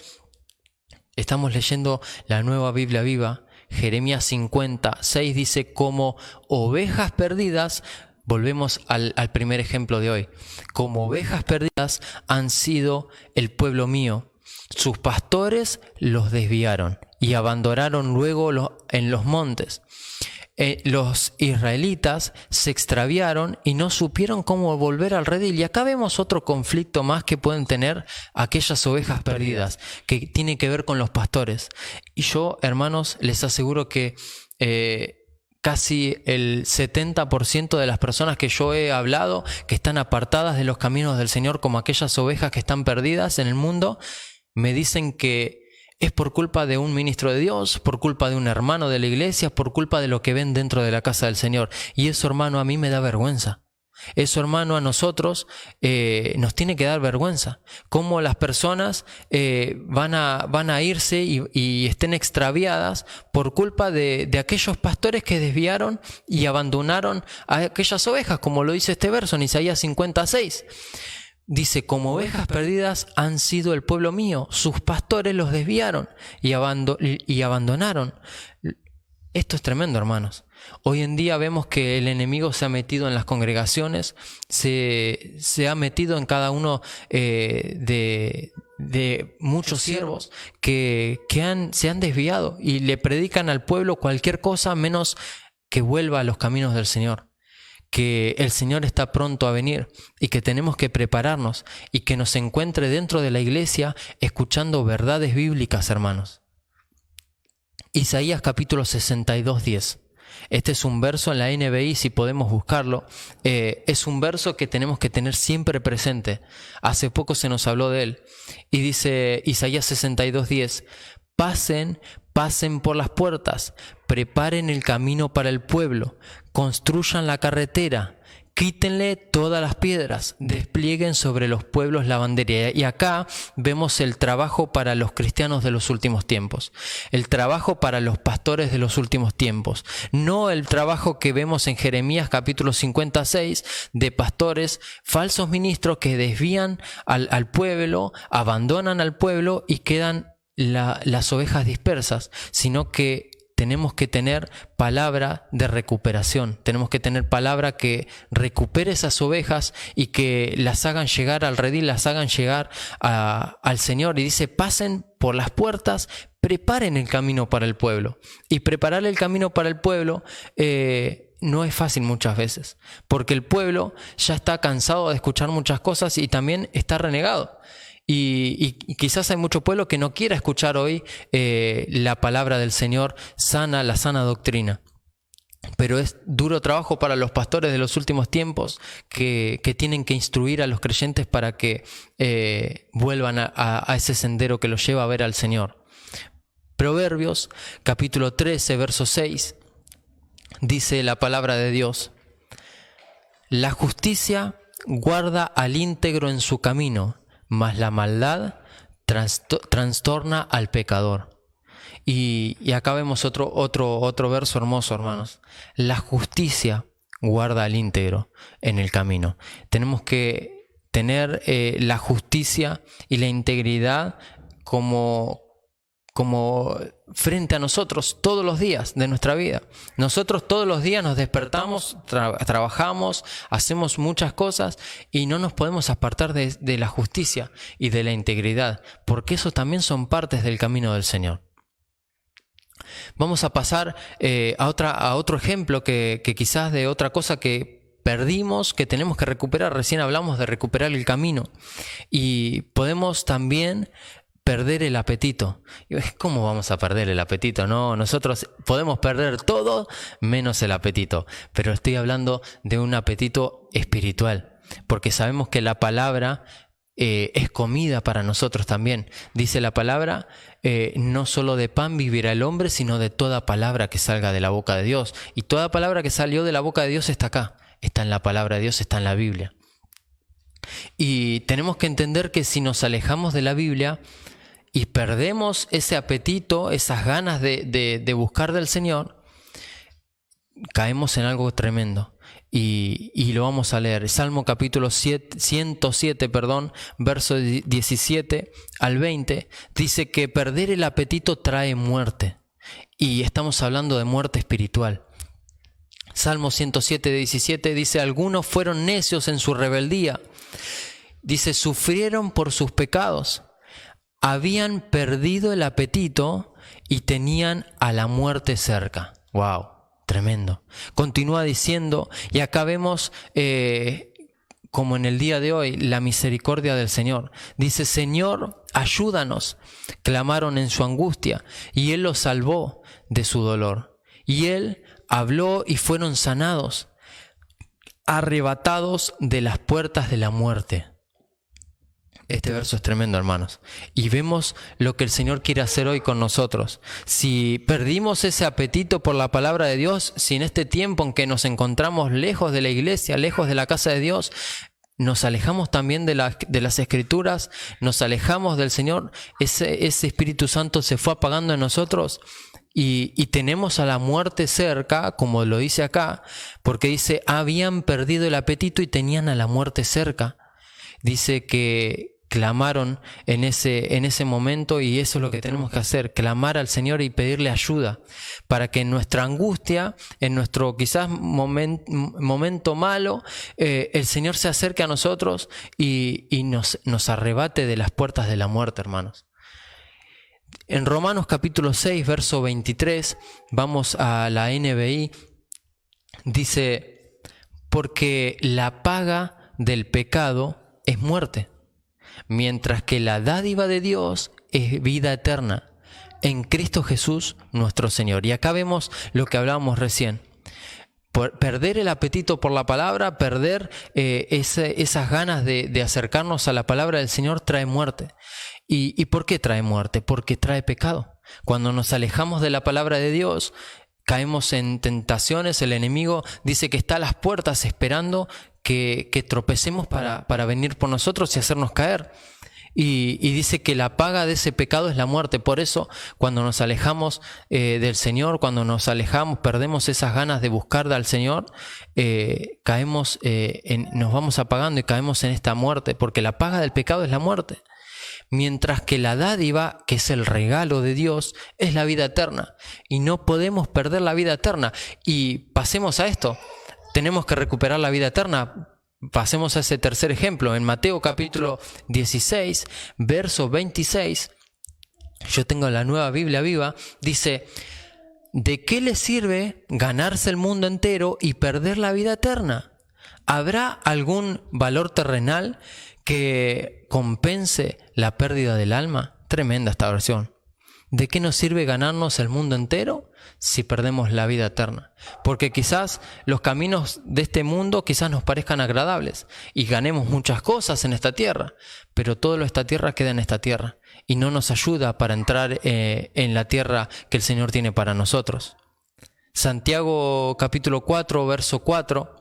Estamos leyendo la Nueva Biblia Viva. Jeremías 50:6 dice: como ovejas perdidas, volvemos al primer ejemplo de hoy, como ovejas perdidas han sido el pueblo mío, sus pastores los desviaron y abandonaron luego en los montes. Los israelitas se extraviaron y no supieron cómo volver al redil. Y acá vemos otro conflicto más que pueden tener aquellas ovejas perdidas, que tiene que ver con los pastores. Y yo, hermanos, les aseguro que casi el 70% de las personas que yo he hablado, que están apartadas de los caminos del Señor, como aquellas ovejas que están perdidas en el mundo, me dicen que es por culpa de un ministro de Dios, por culpa de un hermano de la iglesia, por culpa de lo que ven dentro de la casa del Señor. Y eso, hermano, a mí me da vergüenza. Eso, hermano, a nosotros nos tiene que dar vergüenza. Cómo las personas van a irse y estén extraviadas por culpa de aquellos pastores que desviaron y abandonaron a aquellas ovejas, como lo dice este verso en Isaías 56. Dice: como ovejas perdidas han sido el pueblo mío, sus pastores los desviaron y abandonaron. Esto es tremendo, hermanos. Hoy en día vemos que el enemigo se ha metido en las congregaciones, se ha metido en cada uno de muchos siervos que se han desviado y le predican al pueblo cualquier cosa menos que vuelva a los caminos del Señor. Que el Señor está pronto a venir y que tenemos que prepararnos y que nos encuentre dentro de la iglesia escuchando verdades bíblicas, hermanos. Isaías capítulo 62:10. Este es un verso en la NBI, si podemos buscarlo. Es un verso que tenemos que tener siempre presente. Hace poco se nos habló de él. Y dice Isaías 62:10: pasen por las puertas, preparen el camino para el pueblo, construyan la carretera, quítenle todas las piedras, desplieguen sobre los pueblos la bandera. Y acá vemos el trabajo para los cristianos de los últimos tiempos, el trabajo para los pastores de los últimos tiempos, no el trabajo que vemos en Jeremías capítulo 56 de pastores, falsos ministros que desvían al pueblo, abandonan al pueblo y quedan las ovejas dispersas, sino que tenemos que tener palabra de recuperación, tenemos que tener palabra que recupere esas ovejas y que las hagan llegar al redil, las hagan llegar al Señor. Y dice: pasen por las puertas, preparen el camino para el pueblo. Y preparar el camino para el pueblo no es fácil muchas veces, porque el pueblo ya está cansado de escuchar muchas cosas y también está renegado. Y quizás hay mucho pueblo que no quiera escuchar hoy la palabra del Señor sana, la sana doctrina. Pero es duro trabajo para los pastores de los últimos tiempos que tienen que instruir a los creyentes para que vuelvan a ese sendero que los lleva a ver al Señor. Proverbios capítulo 13, verso 6, dice la palabra de Dios: la justicia guarda al íntegro en su camino, mas la maldad trastorna al pecador. Y acá vemos otro verso hermoso, hermanos. La justicia guarda al íntegro en el camino. Tenemos que tener la justicia y la integridad como como frente a nosotros todos los días de nuestra vida. Nosotros todos los días nos despertamos, trabajamos, hacemos muchas cosas y no nos podemos apartar de la justicia y de la integridad, porque eso también son partes del camino del Señor. Vamos a pasar a otro ejemplo que quizás de otra cosa que perdimos, que tenemos que recuperar. Recién hablamos de recuperar el camino y podemos también perder el apetito. ¿Cómo vamos a perder el apetito? No, nosotros podemos perder todo menos el apetito, pero estoy hablando de un apetito espiritual, porque sabemos que la palabra es comida para nosotros también. Dice la palabra, no solo de pan vivirá el hombre, sino de toda palabra que salga de la boca de Dios. Y toda palabra que salió de la boca de Dios está acá, está en la palabra de Dios, está en la Biblia. Y tenemos que entender que si nos alejamos de la Biblia y perdemos ese apetito, esas ganas de buscar del Señor, caemos en algo tremendo. Y lo vamos a leer. Salmo capítulo 107, verso 17 al 20, dice que perder el apetito trae muerte. Y estamos hablando de muerte espiritual. Salmo 107, 17 dice, algunos fueron necios en su rebeldía. Dice, sufrieron por sus pecados. Habían perdido el apetito y tenían a la muerte cerca. ¡Wow! Tremendo. Continúa diciendo, y acá vemos, como en el día de hoy, la misericordia del Señor. Dice, Señor, ayúdanos. Clamaron en su angustia, y Él los salvó de su dolor. Y Él habló y fueron sanados, arrebatados de las puertas de la muerte. Este verso es tremendo, hermanos. Y vemos lo que el Señor quiere hacer hoy con nosotros. Si perdimos ese apetito por la palabra de Dios, si en este tiempo en que nos encontramos lejos de la iglesia, lejos de la casa de Dios, nos alejamos también de las Escrituras, nos alejamos del Señor, ese Espíritu Santo se fue apagando en nosotros y tenemos a la muerte cerca, como lo dice acá, porque dice, habían perdido el apetito y tenían a la muerte cerca. Dice que clamaron en ese momento, y eso es lo que tenemos que hacer, clamar al Señor y pedirle ayuda para que en nuestra angustia, en nuestro quizás momento malo, el Señor se acerque a nosotros y nos arrebate de las puertas de la muerte, hermanos. En Romanos capítulo 6, verso 23, vamos a la NBI, dice, porque la paga del pecado es muerte, mientras que la dádiva de Dios es vida eterna en Cristo Jesús nuestro Señor. Y acá vemos lo que hablábamos recién. Perder el apetito por la palabra, perder esas ganas de acercarnos a la palabra del Señor trae muerte. ¿Y por qué trae muerte? Porque trae pecado. Cuando nos alejamos de la palabra de Dios, caemos en tentaciones. El enemigo dice que está a las puertas esperando que tropecemos para venir por nosotros y hacernos caer. Y dice que la paga de ese pecado es la muerte. Por eso, cuando nos alejamos del Señor, cuando nos alejamos, perdemos esas ganas de buscar al Señor, caemos, nos vamos apagando y caemos en esta muerte, porque la paga del pecado es la muerte. Mientras que la dádiva, que es el regalo de Dios, es la vida eterna. Y no podemos perder la vida eterna. Y pasemos a esto. Tenemos que recuperar la vida eterna. Pasemos a ese tercer ejemplo. En Mateo capítulo 16, verso 26, yo tengo la Nueva Biblia Viva, dice, ¿de qué le sirve ganarse el mundo entero y perder la vida eterna? ¿Habrá algún valor terrenal que compense la pérdida del alma? Tremenda esta versión. ¿De qué nos sirve ganarnos el mundo entero si perdemos la vida eterna? Porque quizás los caminos de este mundo quizás nos parezcan agradables y ganemos muchas cosas en esta tierra, pero todo lo de esta tierra queda en esta tierra y no nos ayuda para entrar en la tierra que el Señor tiene para nosotros. Santiago capítulo 4, verso 4,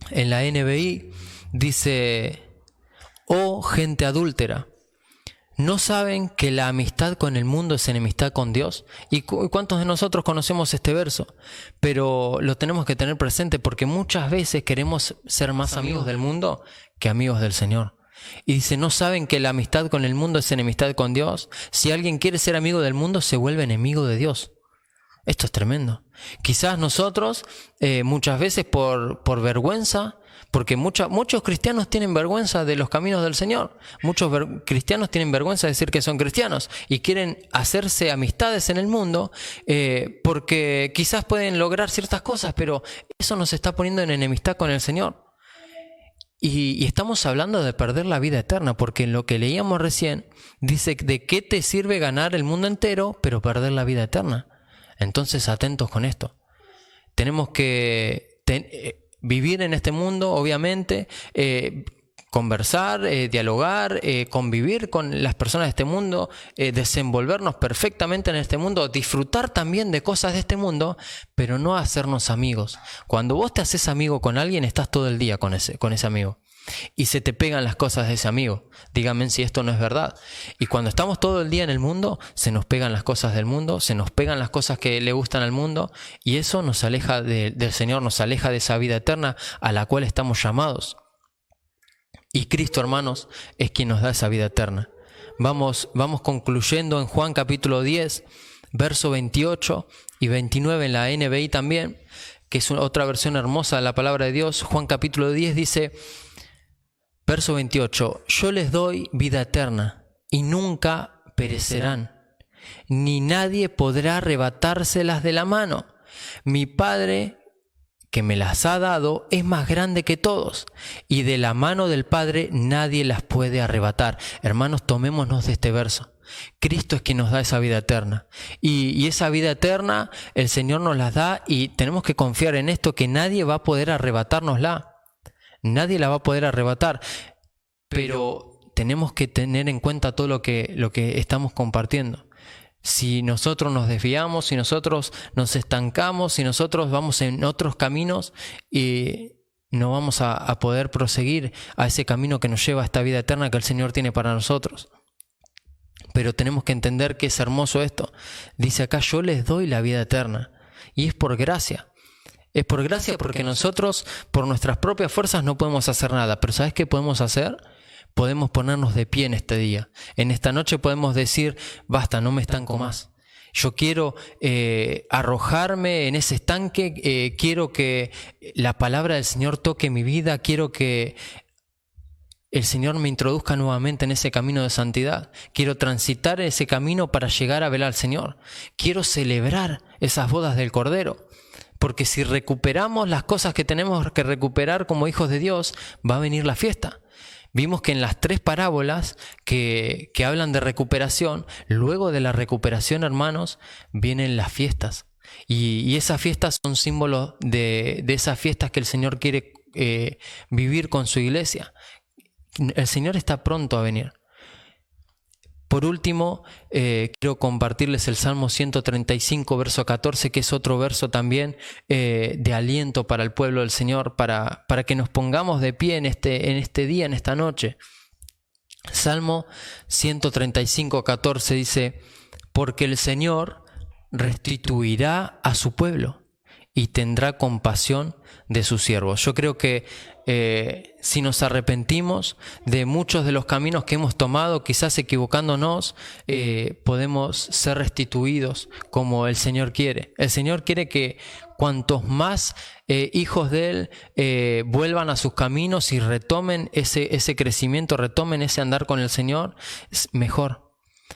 en la NBI dice, oh gente adúltera, ¿no saben que la amistad con el mundo es enemistad con Dios? ¿Y cuántos de nosotros conocemos este verso? Pero lo tenemos que tener presente porque muchas veces queremos ser más amigos del mundo que amigos del Señor. Y dice, ¿no saben que la amistad con el mundo es enemistad con Dios? Si alguien quiere ser amigo del mundo, se vuelve enemigo de Dios. Esto es tremendo. Quizás nosotros, muchas veces por vergüenza, porque muchos cristianos tienen vergüenza de los caminos del Señor. Muchos cristianos tienen vergüenza de decir que son cristianos y quieren hacerse amistades en el mundo porque quizás pueden lograr ciertas cosas, pero eso nos está poniendo en enemistad con el Señor. Y estamos hablando de perder la vida eterna, porque en lo que leíamos recién dice, ¿de qué te sirve ganar el mundo entero pero perder la vida eterna? Entonces, atentos con esto. Tenemos que vivir en este mundo, obviamente, conversar, dialogar, convivir con las personas de este mundo, desenvolvernos perfectamente en este mundo, disfrutar también de cosas de este mundo, pero no hacernos amigos. Cuando vos te haces amigo con alguien, estás todo el día con ese amigo. Y se te pegan las cosas de ese amigo. Díganme si esto no es verdad. Y cuando estamos todo el día en el mundo, se nos pegan las cosas del mundo, se nos pegan las cosas que le gustan al mundo, y eso nos aleja del Señor, nos aleja de esa vida eterna a la cual estamos llamados. Y Cristo, hermanos, es quien nos da esa vida eterna. Vamos concluyendo en Juan capítulo 10, verso 28 y 29 en la NBI también, que es otra versión hermosa de la palabra de Dios. Juan capítulo 10 dice, verso 28, yo les doy vida eterna y nunca perecerán, ni nadie podrá arrebatárselas de la mano. Mi Padre, que me las ha dado, es más grande que todos, y de la mano del Padre nadie las puede arrebatar. Hermanos, tomémonos de este verso. Cristo es quien nos da esa vida eterna, y esa vida eterna el Señor nos la da, y tenemos que confiar en esto, que nadie va a poder arrebatárnosla. Nadie la va a poder arrebatar, pero tenemos que tener en cuenta todo lo que estamos compartiendo. Si nosotros nos desviamos, si nosotros nos estancamos, si nosotros vamos en otros caminos, no vamos a poder proseguir a ese camino que nos lleva a esta vida eterna que el Señor tiene para nosotros. Pero tenemos que entender que es hermoso esto. Dice acá, yo les doy la vida eterna, y es por gracia. Es por gracia, porque nosotros por nuestras propias fuerzas no podemos hacer nada. Pero ¿sabes qué podemos hacer? Podemos ponernos de pie en este día. En esta noche podemos decir, basta, no me estanco más. Yo quiero arrojarme en ese estanque, quiero que la palabra del Señor toque mi vida, quiero que el Señor me introduzca nuevamente en ese camino de santidad. Quiero transitar ese camino para llegar a ver al Señor. Quiero celebrar esas bodas del Cordero. Porque si recuperamos las cosas que tenemos que recuperar como hijos de Dios, va a venir la fiesta. Vimos que en las 3 parábolas que hablan de recuperación, luego de la recuperación, hermanos, vienen las fiestas. Y esas fiestas son símbolos de esas fiestas que el Señor quiere vivir con su iglesia. El Señor está pronto a venir. Por último, quiero compartirles el Salmo 135, verso 14, que es otro verso también de aliento para el pueblo del Señor, para que nos pongamos de pie en este día, en esta noche. Salmo 135, 14 dice, porque el Señor restituirá a su pueblo y tendrá compasión de sus siervos. Yo creo que si nos arrepentimos de muchos de los caminos que hemos tomado, quizás equivocándonos, podemos ser restituidos como el Señor quiere. El Señor quiere que cuantos más hijos de Él vuelvan a sus caminos y retomen ese crecimiento, retomen ese andar con el Señor, es mejor.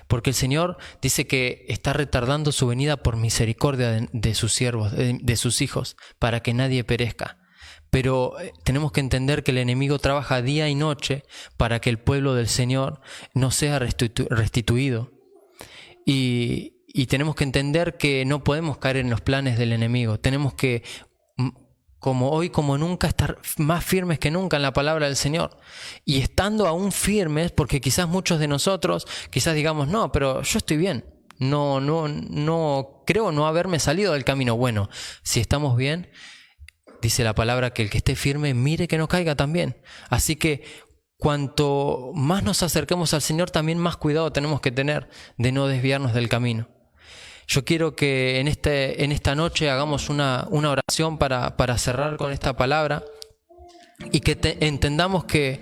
Porque el Señor dice que está retardando su venida por misericordia de sus siervos, de sus hijos, para que nadie perezca. Pero tenemos que entender que el enemigo trabaja día y noche para que el pueblo del Señor no sea restituido. Y tenemos que entender que no podemos caer en los planes del enemigo. Tenemos que, como hoy como nunca, estar más firmes que nunca en la palabra del Señor. Y estando aún firmes, porque quizás muchos de nosotros, quizás digamos, no, pero yo estoy bien. No creo no haberme salido del camino. Bueno, si estamos bien, dice la palabra que el que esté firme mire que no caiga también. Así que cuanto más nos acerquemos al Señor, también más cuidado tenemos que tener de no desviarnos del camino. Yo quiero que en esta noche hagamos una oración para cerrar con esta palabra y que entendamos que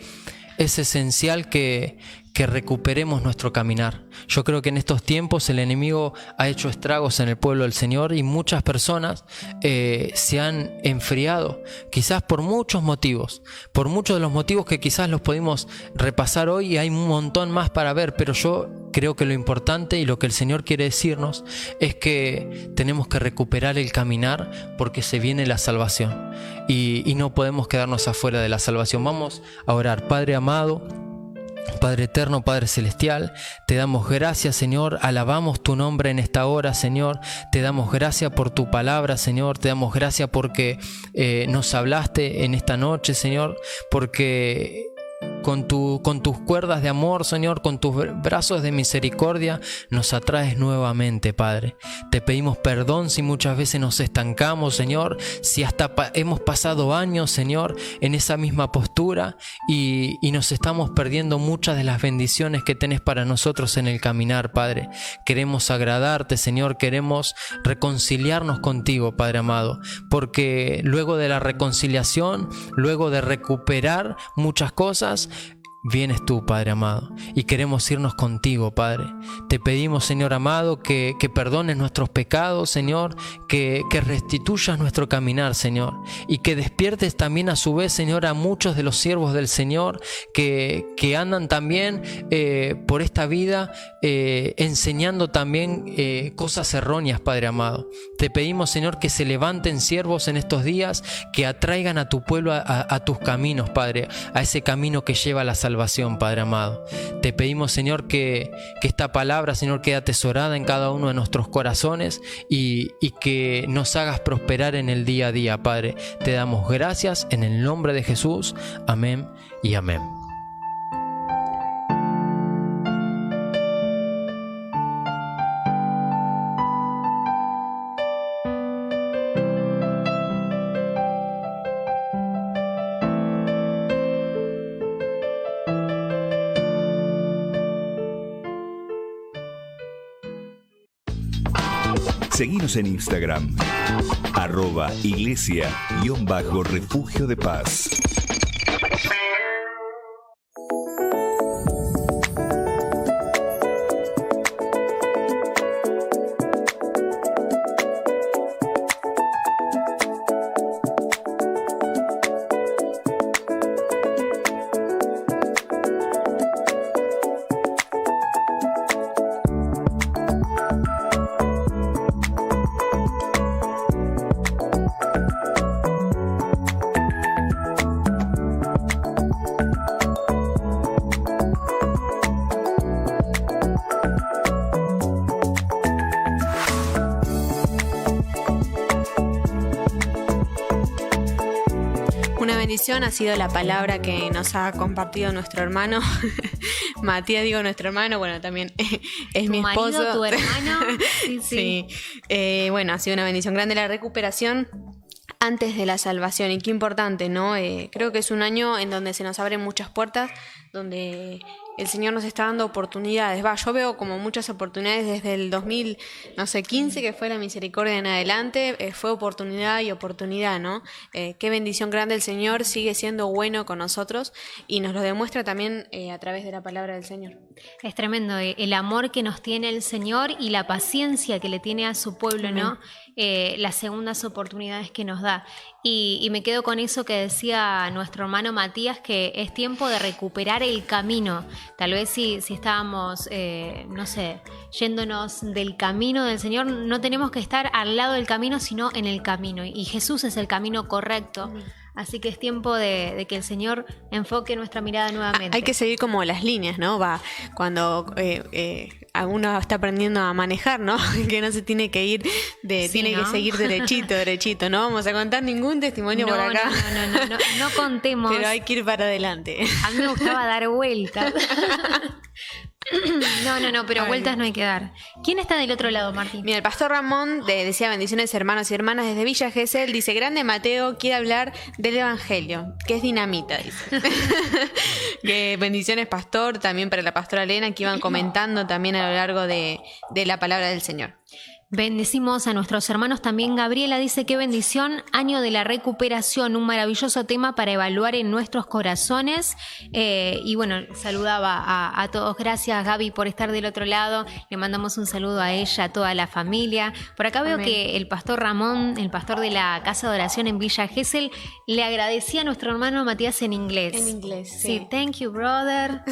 es esencial que recuperemos nuestro caminar. Yo creo que en estos tiempos el enemigo ha hecho estragos en el pueblo del Señor y muchas personas se han enfriado, quizás por muchos motivos, por muchos de los motivos que quizás los pudimos repasar hoy, y hay un montón más para ver, pero yo creo que lo importante y lo que el Señor quiere decirnos es que tenemos que recuperar el caminar, porque se viene la salvación y no podemos quedarnos afuera de la salvación. Vamos a orar. Padre amado, Padre eterno, Padre celestial, te damos gracias, Señor, alabamos tu nombre en esta hora, Señor, te damos gracias por tu palabra, Señor, te damos gracias porque nos hablaste en esta noche, Señor, porque con tus cuerdas de amor, Señor, con tus brazos de misericordia, nos atraes nuevamente, Padre. Te pedimos perdón si muchas veces nos estancamos, Señor, si hasta hemos pasado años, Señor, en esa misma postura y nos estamos perdiendo muchas de las bendiciones que tenés para nosotros en el caminar, Padre. Queremos agradarte, Señor, queremos reconciliarnos contigo, Padre amado, porque luego de la reconciliación, luego de recuperar muchas cosas, vienes tú, Padre amado, y queremos irnos contigo, Padre. Te pedimos, Señor amado, que perdones nuestros pecados, Señor, que restituyas nuestro caminar, Señor, y que despiertes también a su vez, Señor, a muchos de los siervos del Señor que andan también por esta vida enseñando también cosas erróneas, Padre amado. Te pedimos, Señor, que se levanten siervos en estos días, que atraigan a tu pueblo a tus caminos, Padre, a ese camino que lleva a la salvación, Padre amado. Te pedimos, Señor, que esta palabra, Señor, quede atesorada en cada uno de nuestros corazones y que nos hagas prosperar en el día a día, Padre. Te damos gracias en el nombre de Jesús. Amén y amén. Seguinos en Instagram, @iglesia_refugio de paz. Ha sido la palabra que nos ha compartido nuestro hermano Matías, digo nuestro hermano, bueno, también es mi esposo. Marido, tu hermano. Sí. Bueno, ha sido una bendición grande la recuperación antes de la salvación, y qué importante, ¿no? Creo que es un año en donde se nos abren muchas puertas, donde el Señor nos está dando oportunidades. Yo veo como muchas oportunidades desde el 2015, que fue la misericordia en adelante, fue oportunidad y oportunidad, ¿no? Qué bendición grande, el Señor sigue siendo bueno con nosotros y nos lo demuestra también a través de la palabra del Señor. Es tremendo el amor que nos tiene el Señor y la paciencia que le tiene a su pueblo, ¿no? Las segundas oportunidades que nos da. Y me quedo con eso que decía nuestro hermano Matías, que es tiempo de recuperar el camino. Tal vez si estábamos, yéndonos del camino del Señor, no tenemos que estar al lado del camino, sino en el camino. Y Jesús es el camino correcto. Así que es tiempo de que el Señor enfoque nuestra mirada nuevamente. Hay que seguir como las líneas, ¿no? Cuando uno está aprendiendo a manejar, ¿no? Que no se tiene que ir tiene que seguir derechito. No vamos a contar ningún testimonio por acá. No contemos. Pero hay que ir para adelante. A mí me gustaba dar vueltas. Pero vueltas no hay que dar. ¿Quién está del otro lado, Martín? Mira, el pastor Ramón decía bendiciones, hermanos y hermanas, desde Villa Gesell. Dice: grande Mateo, quiere hablar del Evangelio, que es dinamita, dice. Que bendiciones, pastor, también para la pastora Elena, que iban comentando también a lo largo de la palabra del Señor. Bendecimos a nuestros hermanos también. Gabriela dice: qué bendición, año de la recuperación, un maravilloso tema para evaluar en nuestros corazones. Y bueno, saludaba a todos. Gracias, Gaby, por estar del otro lado. Le mandamos un saludo a ella, a toda la familia. Por acá veo que el pastor Ramón, el pastor de la Casa de Oración en Villa Gesell, le agradecía a nuestro hermano Matías en inglés. En inglés, sí. Thank you, brother.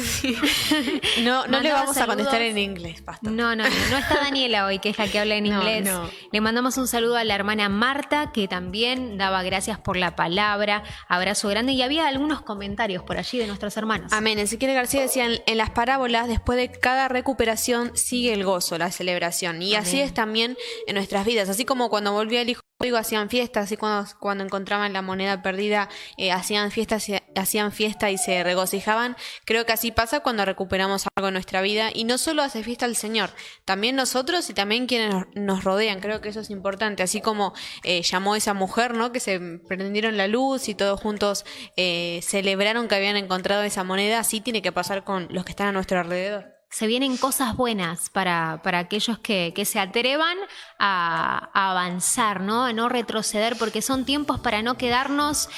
No le vamos a contestar en inglés, pastor. No está Daniela hoy, que es la que habla en inglés. No. Le mandamos un saludo a la hermana Marta, que también daba gracias por la palabra. Abrazo grande. Y había algunos comentarios por allí de nuestros hermanos. Amén. Ezequiel García decía: en las parábolas, después de cada recuperación sigue el gozo, la celebración. Y así es también en nuestras vidas. Así como cuando volvía el hijo pródigo hacían fiestas, así cuando encontraban la moneda perdida, hacían fiesta y se regocijaban. Creo que así pasa cuando recuperamos algo en nuestra vida. Y no solo hace fiesta el Señor, también nosotros y también quienes nos rodean. Creo que eso es importante. Así como llamó esa mujer, ¿no? Que se prendieron la luz y todos juntos celebraron que habían encontrado esa moneda. Así tiene que pasar con los que están a nuestro alrededor. Se vienen cosas buenas para aquellos que se atrevan a avanzar, ¿no? A no retroceder, porque son tiempos para no quedarnos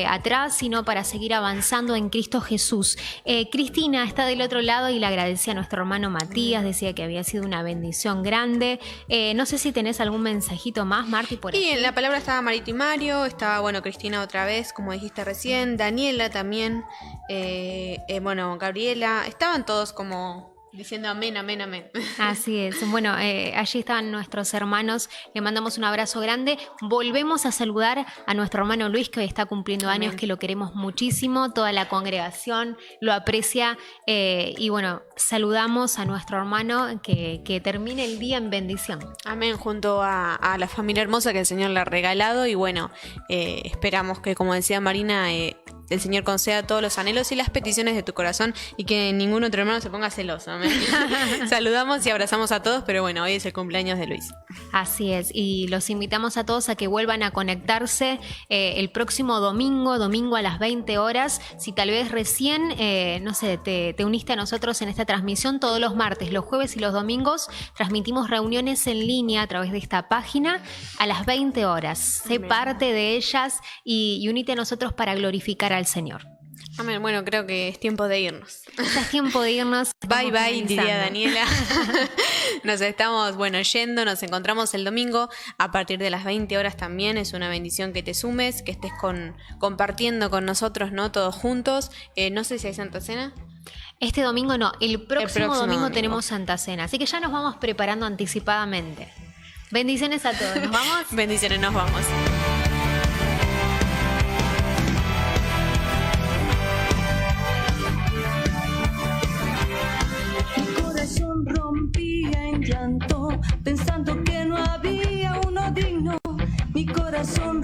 atrás, sino para seguir avanzando en Cristo Jesús. Cristina está del otro lado y le agradecía a nuestro hermano Matías, decía que había sido una bendición grande. No sé si tenés algún mensajito más, Marti, por ahí. Y en la palabra estaba Marito y Mario, estaba, Cristina otra vez, como dijiste recién, Daniela también, Gabriela, estaban todos como diciendo amén, amén, amén. Así es. Bueno, allí estaban nuestros hermanos. Le mandamos un abrazo grande. Volvemos a saludar a nuestro hermano Luis, que hoy está cumpliendo años, que lo queremos muchísimo. Toda la congregación lo aprecia. Y bueno, saludamos a nuestro hermano, que termine el día en bendición. Amén, junto a la familia hermosa que el Señor le ha regalado. Y bueno, esperamos que, como decía Marina, el Señor conceda todos los anhelos y las peticiones de tu corazón y que ningún otro hermano se ponga celoso. Amén. Saludamos y abrazamos a todos, pero bueno, hoy es el cumpleaños de Luis. Así es, y los invitamos a todos a que vuelvan a conectarse el próximo domingo a las 20 horas. Si tal vez recién, te uniste a nosotros en esta transmisión, todos los martes, los jueves y los domingos transmitimos reuniones en línea a través de esta página a las 20 horas. Sé parte de ellas y unite a nosotros para glorificar al Señor. Amén. Bueno, creo que es tiempo de irnos. Ya es tiempo de irnos. Bye, bye, diría Daniela. Nos estamos, yendo. Nos encontramos el domingo a partir de las 20 horas también. Es una bendición que te sumes, que estés compartiendo con nosotros, ¿no? Todos juntos. No sé si hay Santa Cena. Este domingo no. El próximo domingo tenemos Santa Cena. Así que ya nos vamos preparando anticipadamente. Bendiciones a todos. ¿Nos vamos? Bendiciones, nos vamos. Rompía en llanto, pensando que no había uno digno. Mi corazón